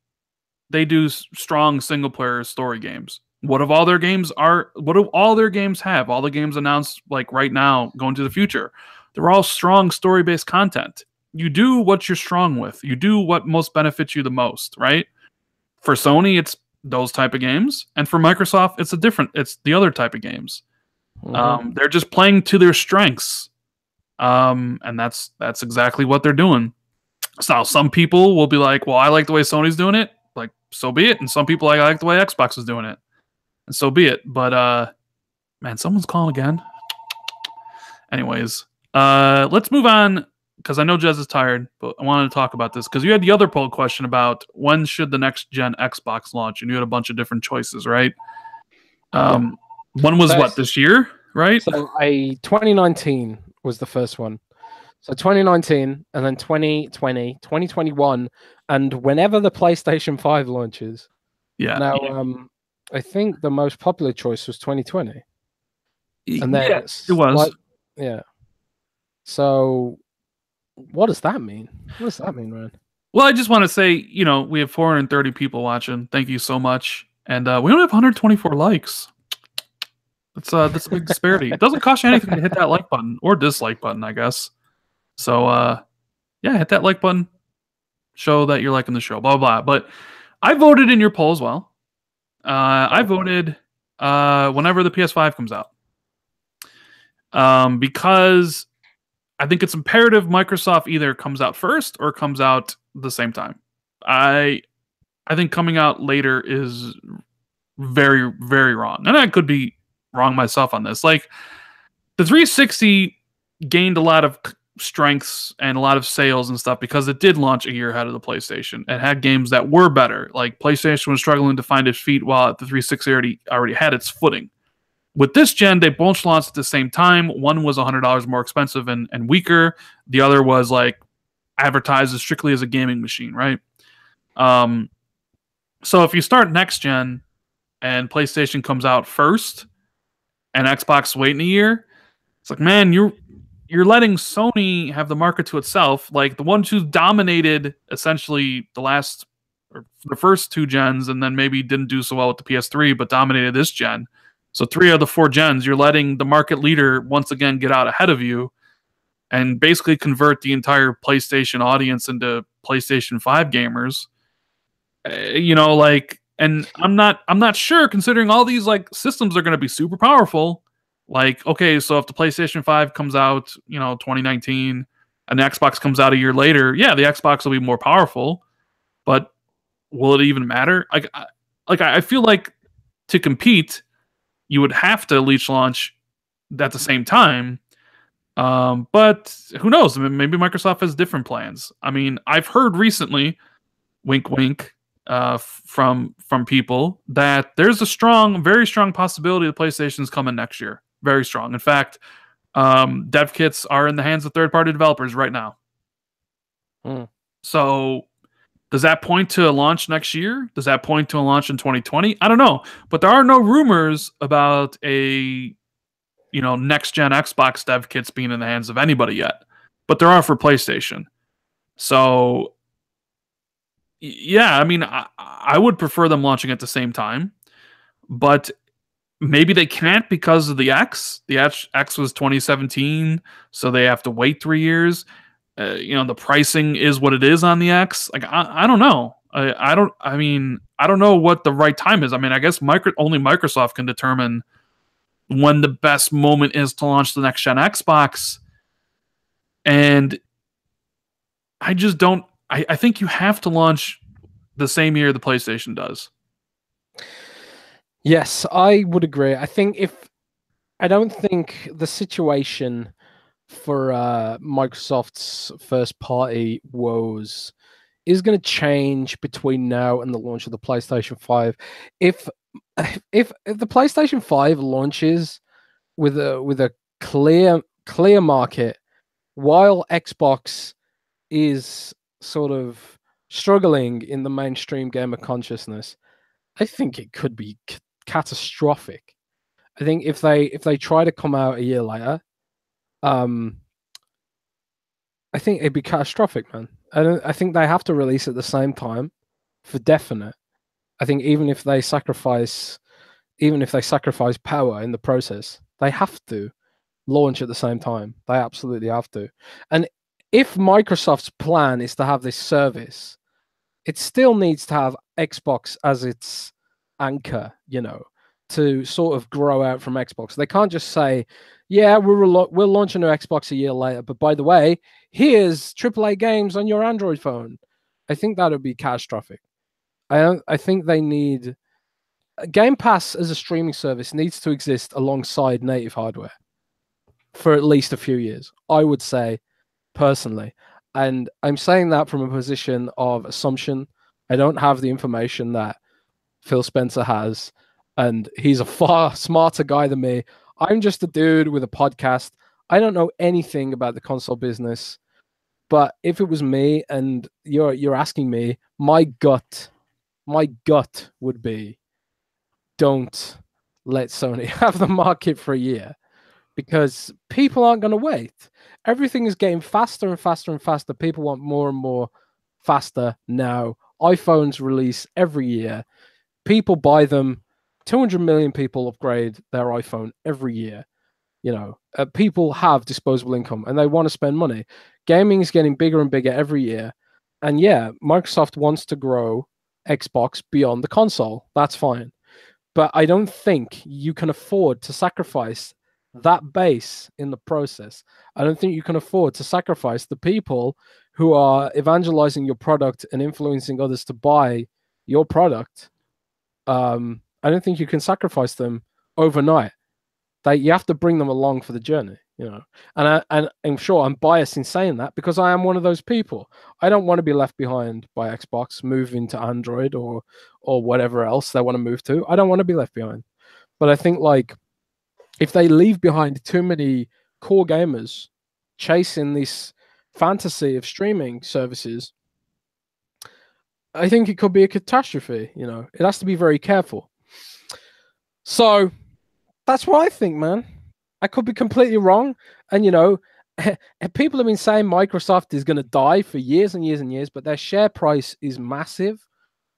they do strong single-player story games. What do all their games have? All the games announced like right now, going to the future, they're all strong story-based content. You do what you're strong with. You do what most benefits you the most, right? For Sony, it's those type of games, and for Microsoft, it's the other type of games. They're just playing to their strengths, and that's exactly what they're doing. So some people will be like, "Well, I like the way Sony's doing it." Like, so be it. And some people I like the way Xbox is doing it, and so be it. But man, someone's calling again. Anyways, let's move on because I know Jez is tired, but I wanted to talk about this because you had the other poll question about when should the next gen Xbox launch, and you had a bunch of different choices, right? One was this year, right? So 2019 was the first one. So 2019, and then 2020, 2021, and whenever the PlayStation 5 launches. Yeah. Now, I think the most popular choice was 2020. And then it was. Yeah. So what does that mean? What does that mean, Ryan? Well, I just want to say, we have 430 people watching. Thank you so much. And we only have 124 likes. That's a big disparity. It doesn't cost you anything to hit that like button or dislike button, I guess. So, yeah, hit that like button. Show that you're liking the show, blah, blah, blah. But I voted in your poll as well. I voted whenever the PS5 comes out. Because I think it's imperative Microsoft either comes out first or comes out the same time. I think coming out later is very, very wrong. And I could be wrong myself on this. Like, the 360 gained a lot of strengths and a lot of sales and stuff because it did launch a year ahead of the PlayStation and had games that were better. Like, PlayStation was struggling to find its feet while the 360 already had its footing. With this gen, they both launched at the same time. One was $100 more expensive and weaker. The other was like advertised as strictly as a gaming machine, right? So if you start next gen and PlayStation comes out first and Xbox waiting a year, it's like, man, you're letting Sony have the market to itself. Like, the ones who dominated essentially the last or the first 2 gens, and then maybe didn't do so well with the PS3, but dominated this gen. So 3 of the 4 gens, you're letting the market leader once again get out ahead of you and basically convert the entire PlayStation audience into PlayStation 5 gamers. And I'm not sure, considering all these like systems are going to be super powerful. Like, okay, so if the PlayStation 5 comes out, 2019, and the Xbox comes out a year later, yeah, the Xbox will be more powerful, but will it even matter? I feel like to compete, you would have to leash launch at the same time. But who knows? I mean, maybe Microsoft has different plans. I mean, I've heard recently, wink, wink, from people that there's a very strong possibility the PlayStation's coming next year. Very strong. In fact, dev kits are in the hands of third-party developers right now. So does that point to a launch next year? Does that point to a launch in 2020? I don't know. But there are no rumors about a next-gen Xbox dev kits being in the hands of anybody yet. But there are for PlayStation. So yeah, I mean, I would prefer them launching at the same time. But maybe they can't because of the X. The X was 2017, so they have to wait 3 years. The pricing is what it is on the X. Like, I don't know. I don't know what the right time is. I mean, I guess only Microsoft can determine when the best moment is to launch the next gen Xbox. And I just don't. I think you have to launch the same year the PlayStation does. Yes, I would agree. I don't think the situation for Microsoft's first party woes is going to change between now and the launch of the PlayStation 5. If the PlayStation 5 launches with a clear market, while Xbox is sort of struggling in the mainstream gamer consciousness, I think it could be catastrophic. I think if they try to come out a year later, I think it'd be catastrophic, man. I think they have to release at the same time for definite. I think even if they sacrifice power in the process, they have to launch at the same time. They absolutely have to. And if Microsoft's plan is to have this service, it still needs to have Xbox as its anchor, to sort of grow out from Xbox. They can't just say, yeah, we'll launch a new Xbox a year later, but by the way, here's AAA games on your Android phone. I think that would be catastrophic. I think they need Game Pass as a streaming service needs to exist alongside native hardware for at least a few years, I would say, personally. And I'm saying that from a position of assumption. I don't have the information that Phil Spencer has, and he's a far smarter guy than me. I'm just a dude with a podcast. I don't know anything about the console business. But if it was me and you're asking me, my gut would be, don't let Sony have the market for a year, because people aren't going to wait. Everything is getting faster and faster and faster. People want more and more faster now. iPhones release every year. People buy them. 200 million people upgrade their iPhone every year. People have disposable income and they want to spend money. Gaming is getting bigger and bigger every year. And yeah, Microsoft wants to grow Xbox beyond the console. That's fine. But I don't think you can afford to sacrifice that base in the process. I don't think you can afford to sacrifice the people who are evangelizing your product and influencing others to buy your product. I don't think you can sacrifice them overnight. You have to bring them along for the journey, And I'm sure I'm biased in saying that because I am one of those people. I don't want to be left behind by Xbox, moving to Android or whatever else they want to move to. I don't want to be left behind. But I think if they leave behind too many core gamers chasing this fantasy of streaming services, I think it could be a catastrophe. It has to be very careful. So that's what I think, man. I could be completely wrong. And, people have been saying Microsoft is going to die for years and years and years, but their share price is massive.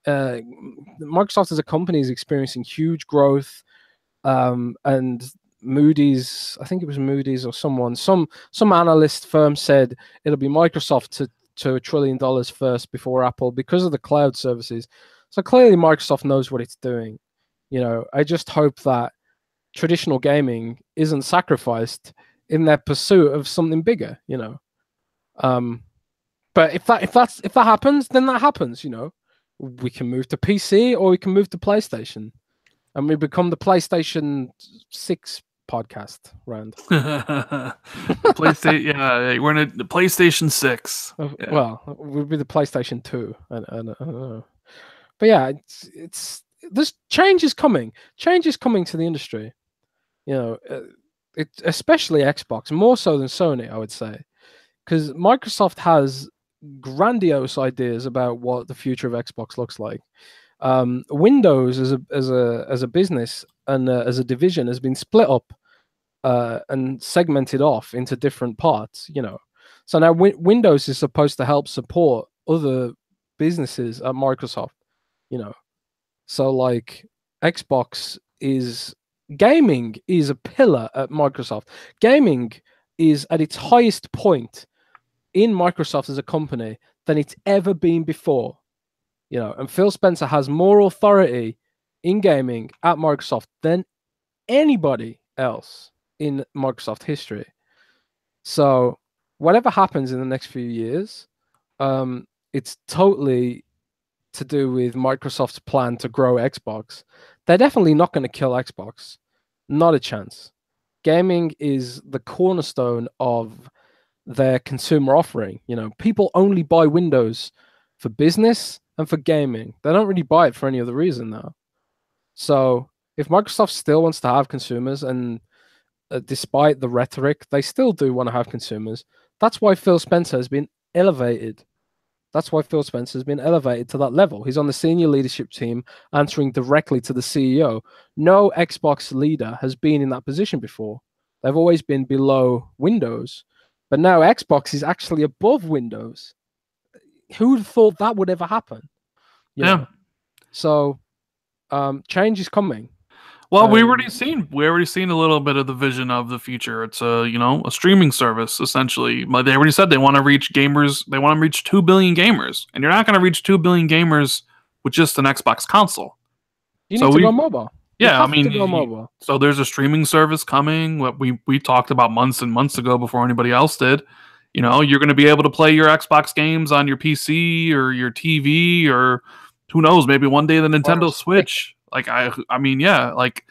Microsoft as a company is experiencing huge growth, and Moody's, I think it was Moody's or some analyst firm said it'll be Microsoft to $1 trillion first before Apple because of the cloud services. So clearly Microsoft knows what it's doing. I just hope that traditional gaming isn't sacrificed in their pursuit of something bigger. But if that happens, then that happens. We can move to PC or we can move to PlayStation, and we become the PlayStation 6 podcast round. PlayStation, yeah, we're in the PlayStation 6. Yeah. Well, we'll be the PlayStation 2. I don't know. But yeah, it's this change is coming. Change is coming to the industry. Especially Xbox, more so than Sony, I would say, because Microsoft has grandiose ideas about what the future of Xbox looks like. Windows as a business and as a division has been split up and segmented off into different parts. So now Windows is supposed to help support other businesses at Microsoft. So like Xbox gaming is a pillar at Microsoft. Gaming is at its highest point in Microsoft as a company than it's ever been before. And Phil Spencer has more authority in gaming at Microsoft than anybody else in Microsoft history. So whatever happens in the next few years, it's totally to do with Microsoft's plan to grow Xbox. They're definitely not going to kill Xbox. Not a chance. Gaming is the cornerstone of their consumer offering. People only buy Windows for business and for gaming. They don't really buy it for any other reason now. So if Microsoft still wants to have consumers, and despite the rhetoric, they still do want to have consumers, that's why Phil Spencer has been elevated. That's why Phil Spencer has been elevated to that level. He's on the senior leadership team, answering directly to the CEO. No Xbox leader has been in that position before. They've always been below Windows. But now Xbox is actually above Windows. Who would have thought that would ever happen? Yeah. So change is coming. Well, we already seen a little bit of the vision of the future. It's a streaming service essentially. But they already said they want to reach gamers. They want to reach 2 billion gamers, and you're not going to reach 2 billion gamers with just an Xbox console. You need to go mobile. Yeah, I mean, so there's a streaming service coming. What we talked about months and months ago before anybody else did. You're going to be able to play your Xbox games on your PC or your TV, or who knows, maybe one day the Nintendo Switch. Like I mean, yeah, like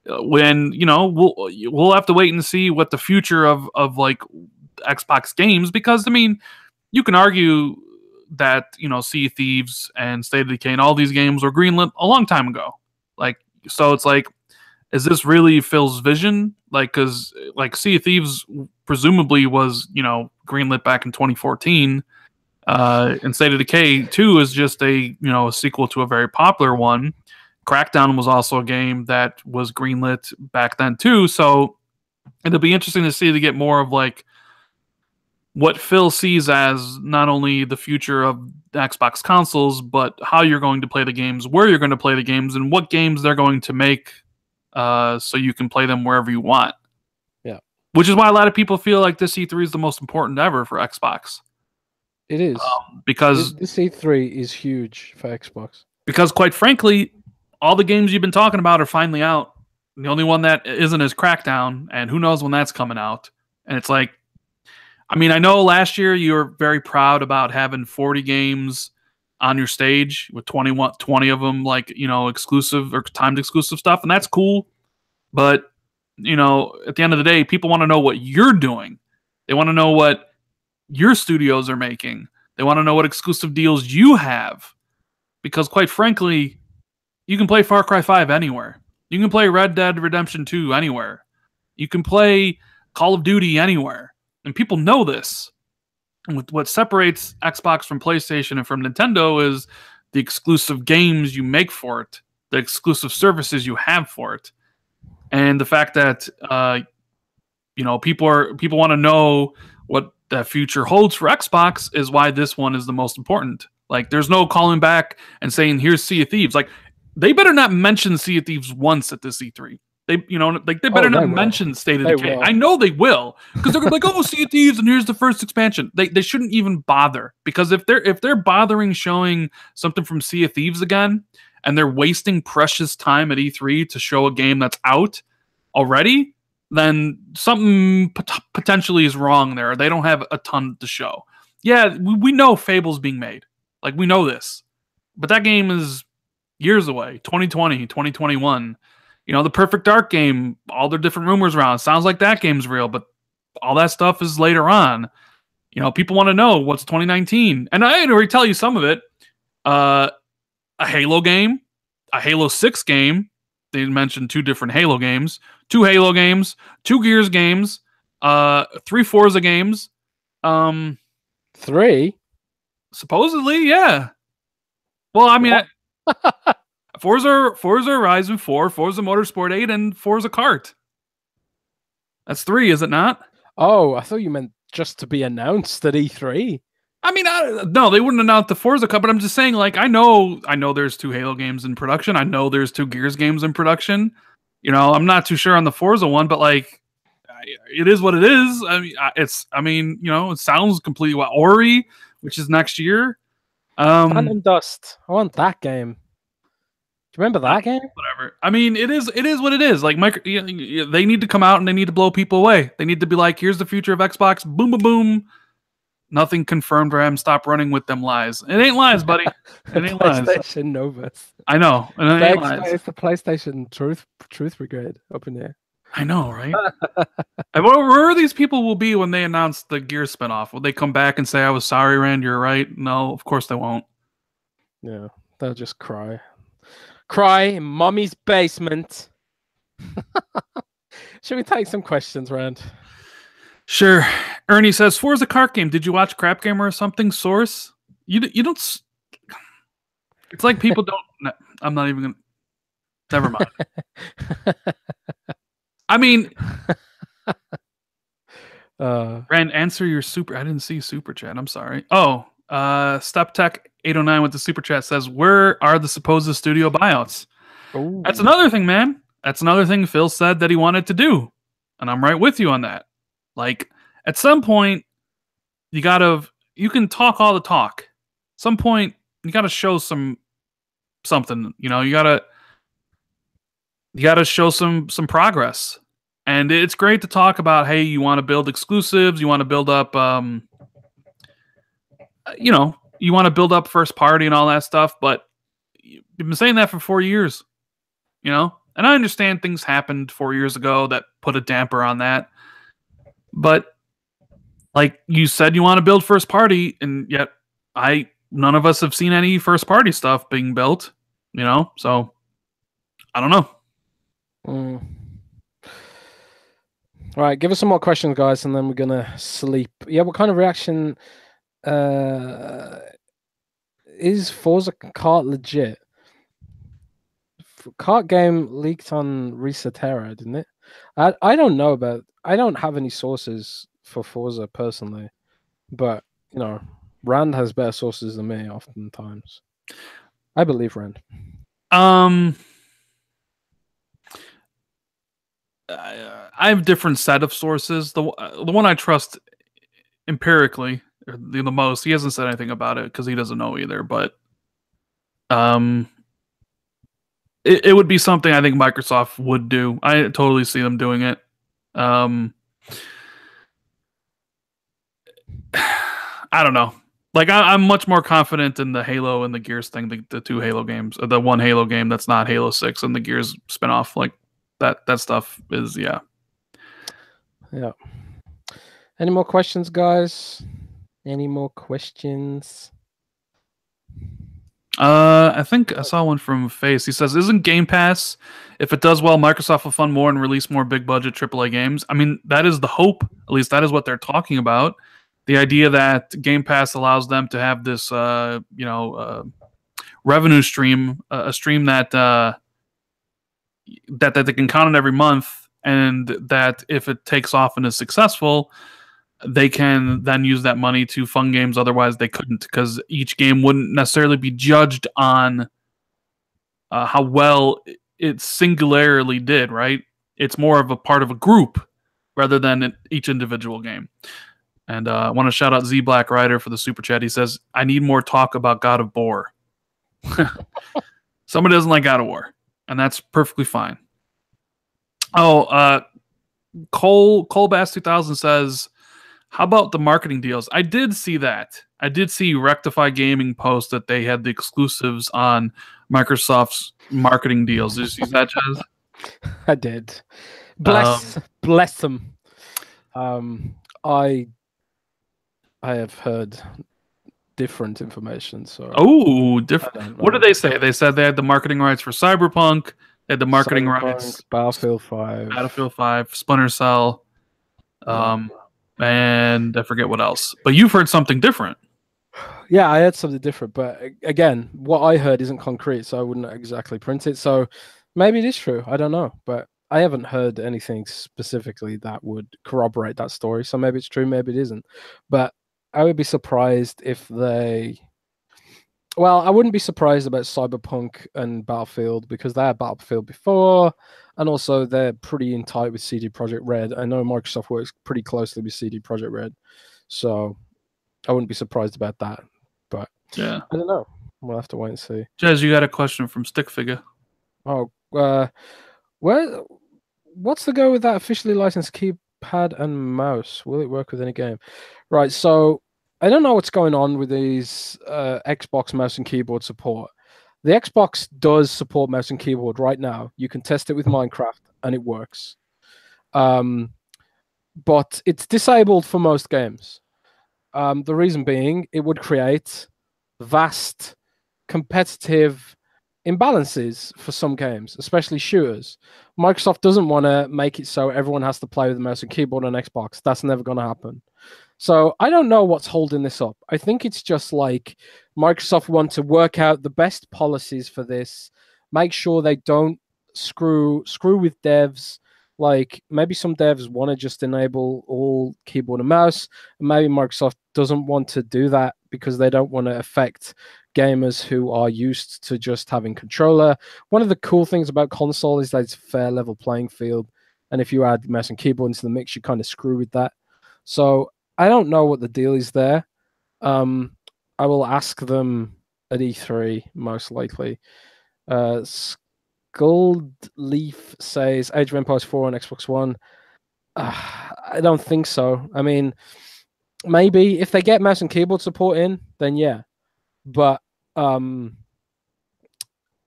when we'll have to wait and see what the future of like Xbox games, because I mean, you can argue that Sea of Thieves and State of Decay and all these games were greenlit a long time ago. Like, so it's like, is this really Phil's vision? Like, because like Sea of Thieves presumably was greenlit back in 2014. And State of Decay 2 is just a sequel to a very popular one. Crackdown was also a game that was greenlit back then too. So it'll be interesting to see to get more of like what Phil sees as not only the future of Xbox consoles, but how you're going to play the games, where you're going to play the games, and what games they're going to make so you can play them wherever you want. Yeah. Which is why a lot of people feel like this E3 is the most important ever for Xbox. It is. Because this E3 is huge for Xbox. Because quite frankly, all the games you've been talking about are finally out. The only one that isn't is Crackdown, and who knows when that's coming out. And it's like, I mean, I know last year you were very proud about having 40 games on your stage with 20 of them, like, exclusive or timed exclusive stuff, and that's cool. But, at the end of the day, people want to know what you're doing. They want to know what your studios are making. They want to know what exclusive deals you have. Because quite frankly, you can play Far Cry 5 anywhere. You can play Red Dead Redemption 2 anywhere. You can play Call of Duty anywhere. And people know this. And what separates Xbox from PlayStation and from Nintendo is the exclusive games you make for it, the exclusive services you have for it, and the fact that people want to know what the future holds for Xbox is why this one is the most important. Like, there's no calling back and saying, here's Sea of Thieves. Like, they better not mention Sea of Thieves once at this E3. They better not mention State of Decay. I know they will, because they're gonna be like, oh, Sea of Thieves, and here's the first expansion. They shouldn't even bother, because if they're bothering showing something from Sea of Thieves again, and they're wasting precious time at E3 to show a game that's out already, then something potentially is wrong there. They don't have a ton to show. Yeah, we know Fable's being made. Like, we know this, but that game is years away. 2020, 2021. The Perfect Dark game, all the different rumors around. Sounds like that game's real, but all that stuff is later on. People want to know what's 2019. And I had already tell you some of it. A Halo game, a Halo 6 game. They mentioned 2 different Halo games, 2 Halo games, 2 Gears games, 3 Forza games. 3? Supposedly, yeah. Well, I mean... Forza Horizon 4, Forza Motorsport 8, and Forza Kart. That's 3, is it not? Oh, I thought you meant just to be announced at E3. I mean, no, they wouldn't announce the Forza Cup, but I'm just saying, like, I know there's 2 Halo games in production. I know there's 2 Gears games in production. I'm not too sure on the Forza one, but like, it is what it is. I mean, it sounds completely well. Ori, which is next year. Phantom Dust. I want that game. Do you remember that game? Whatever. I mean, it is what it is. Like, they need to come out and they need to blow people away. They need to be like, here's the future of Xbox. Boom, boom, boom. Nothing confirmed for him. Stop running with them lies. It ain't lies, buddy. It ain't lies. PlayStation Novus. I know. It ain't lies. It's the PlayStation Truth Brigade up in here. I know, right? Where these people will be when they announce the Gears spinoff? Will they come back and say, I was sorry, Rand, you're right? No, of course they won't. Yeah, they'll just cry. Cry in mommy's basement. Should we take some questions, Rand? Sure. Ernie says, Forza Kart game. Did you watch Crap Gamer or something? Source? You don't. It's like people don't. No, I'm not even gonna. Never mind. I mean, Rand, answer your super. I didn't see super chat. I'm sorry. Oh, StepTech809 with the super chat says, where are the supposed studio buyouts? Ooh. That's another thing, man. That's another thing Phil said that he wanted to do, and I'm right with you on that. Like, at some point, you can talk all the talk. At some point, you gotta show something. You gotta show some progress. And it's great to talk about, hey, you want to build exclusives, you want to build up you want to build up first party and all that stuff, but you've been saying that for 4 years, and I understand things happened 4 years ago that put a damper on that, but like you said, you want to build first party, and yet none of us have seen any first party stuff being built, so I don't know. All right, give us some more questions, guys, and then we're gonna sleep. Yeah, what kind of reaction is Forza Kart legit? Kart game leaked on Resetera, didn't it? I don't know about. I don't have any sources for Forza personally, but Rand has better sources than me oftentimes. I believe Rand. I have a different set of sources. The one I trust empirically the most. He hasn't said anything about it because he doesn't know either. But it would be something I think Microsoft would do. I totally see them doing it. I don't know. Like, I'm much more confident in the Halo and the Gears thing, the 2 Halo games, or the 1 Halo game that's not Halo 6 and the Gears spinoff. Like, that stuff is, yeah. Any more questions, guys? Any more questions? I think I saw one from Face. He says, isn't Game Pass, if it does well, Microsoft will fund more and release more big budget AAA games? I mean, that is the hope. At least that is what they're talking about. The idea that Game Pass allows them to have this, revenue stream, a stream that they can count on every month, and that if it takes off and is successful, they can then use that money to fund games otherwise they couldn't, because each game wouldn't necessarily be judged on how well it singularly did, right? It's more of a part of a group rather than each individual game. And I want to shout out Z Black Rider for the super chat. He says, I need more talk about God of War. Somebody doesn't like God of War, and that's perfectly fine. Oh, Cole Bass 2000 says, how about the marketing deals? I did see that. I did see Rectify Gaming post that they had the exclusives on Microsoft's marketing deals. Did you see that, Chaz? I did. Bless them. I have heard different information. So different. What did they say? They said they had the marketing rights for Cyberpunk. They had the marketing rights. Battlefield 5. Splinter Cell. And I forget what else. But you've heard something different. Yeah, I heard something different. But again, what I heard isn't concrete, so I wouldn't exactly print it. So maybe it is true. I don't know. But I haven't heard anything specifically that would corroborate that story. So maybe it's true, maybe it isn't. But I would be surprised if they... Well, I wouldn't be surprised about Cyberpunk and Battlefield because they had Battlefield before, and also they're pretty in tight with CD Projekt Red. I know Microsoft works pretty closely with CD Projekt Red, so I wouldn't be surprised about that. But yeah, I don't know. We'll have to wait and see. Jez, you got a question from Stickfigure. Oh, what's the go with that officially licensed keypad and mouse? Will it work with any game? Right, so I don't know what's going on with these Xbox mouse and keyboard support. The Xbox does support mouse and keyboard right now. You can test it with Minecraft, and it works. But it's disabled for most games. The reason being, it would create vast competitive imbalances for some games, especially shooters. Microsoft doesn't want to make it so everyone has to play with the mouse and keyboard on Xbox. That's never going to happen. So I don't know what's holding this up. I think it's just like Microsoft want to work out the best policies for this, make sure they don't screw with devs. Like maybe some devs want to just enable all keyboard and mouse, and maybe Microsoft doesn't want to do that because they don't want to affect gamers who are used to just having controller. One of the cool things about console is that it's a fair level playing field, and if you add mouse and keyboard into the mix, you kind of screw with that. So I don't know what the deal is there. I will ask them at E3, most likely. Goldleaf says Age of Empires 4 on Xbox One. I don't think so. I mean, maybe if they get mouse and keyboard support in, then yeah. But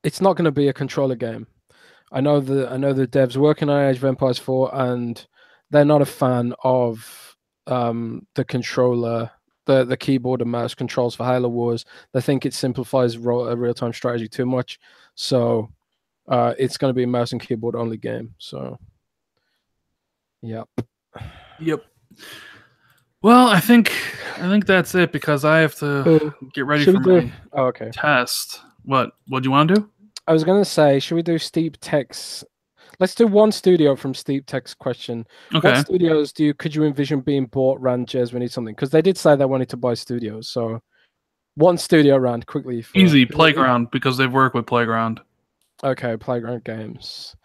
it's not going to be a controller game. I know the devs working on Age of Empires 4, and they're not a fan of the controller, the keyboard and mouse controls for Halo Wars. They think it simplifies real-time strategy too much. So it's going to be a mouse and keyboard only game. So, yep. Well, I think that's it because I have to get ready for my test. What do you want to do? I was going to say, should we do Steep Tech's? Let's do one studio from Steep Tech's question. Okay. What studios could you envision being bought around Jez when you need something? Because they did say they wanted to buy studios. So one studio round quickly. Easy, Playground, because they've worked with Playground. Okay, Playground Games.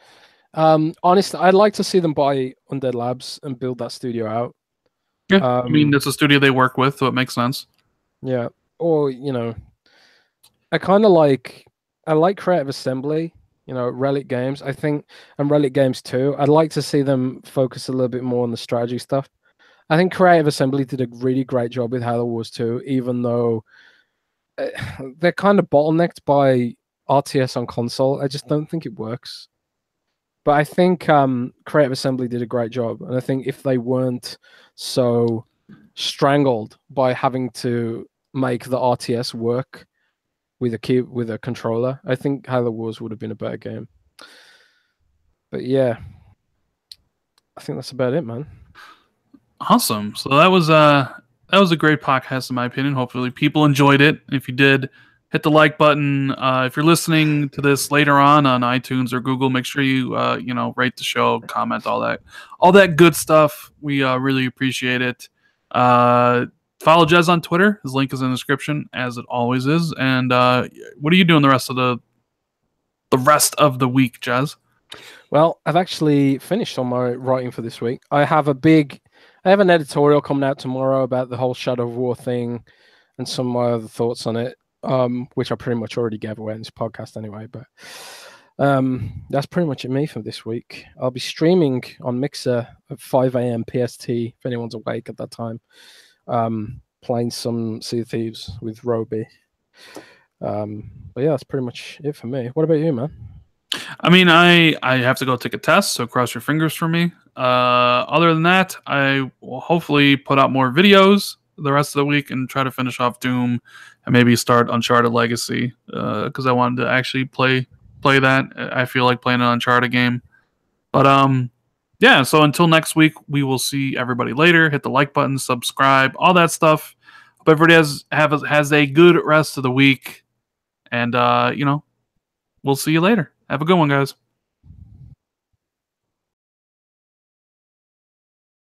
Honestly, I'd like to see them buy Undead Labs and build that studio out. Yeah, I mean, it's a studio they work with, so it makes sense. Yeah, or, I like Creative Assembly. Relic Games, I think, and Relic Games 2. I'd like to see them focus a little bit more on the strategy stuff. I think Creative Assembly did a really great job with Halo Wars 2, even though they're kind of bottlenecked by RTS on console. I just don't think it works. But I think Creative Assembly did a great job, and I think if they weren't so strangled by having to make the RTS work with a controller, I think Halo Wars would have been a better game. But yeah, I think that's about it, man. Awesome. So that was a great podcast in my opinion. Hopefully people enjoyed it. If you did, hit the like button. If you're listening to this later on iTunes or Google, make sure you rate the show, comment, all that good stuff. We really appreciate it. Follow Jez on Twitter. His link is in the description, as it always is. And what are you doing the rest of the week, Jez? Well, I've actually finished on my writing for this week. I have an editorial coming out tomorrow about the whole Shadow of War thing and some of my other thoughts on it, which I pretty much already gave away in this podcast anyway. But that's pretty much it me for this week. I'll be streaming on Mixer at 5 a.m. PST if anyone's awake at that time, playing some Sea of Thieves with Roby. But yeah, that's pretty much it for me. What about you, man? I mean, I have to go take a test, so cross your fingers for me. Other than that, I will hopefully put out more videos the rest of the week and try to finish off Doom and maybe start Uncharted Legacy because I wanted to actually play that. I feel like playing an Uncharted game. But yeah, so until next week, we will see everybody later. Hit the like button, subscribe, all that stuff. Hope everybody has a good rest of the week. And, we'll see you later. Have a good one, guys.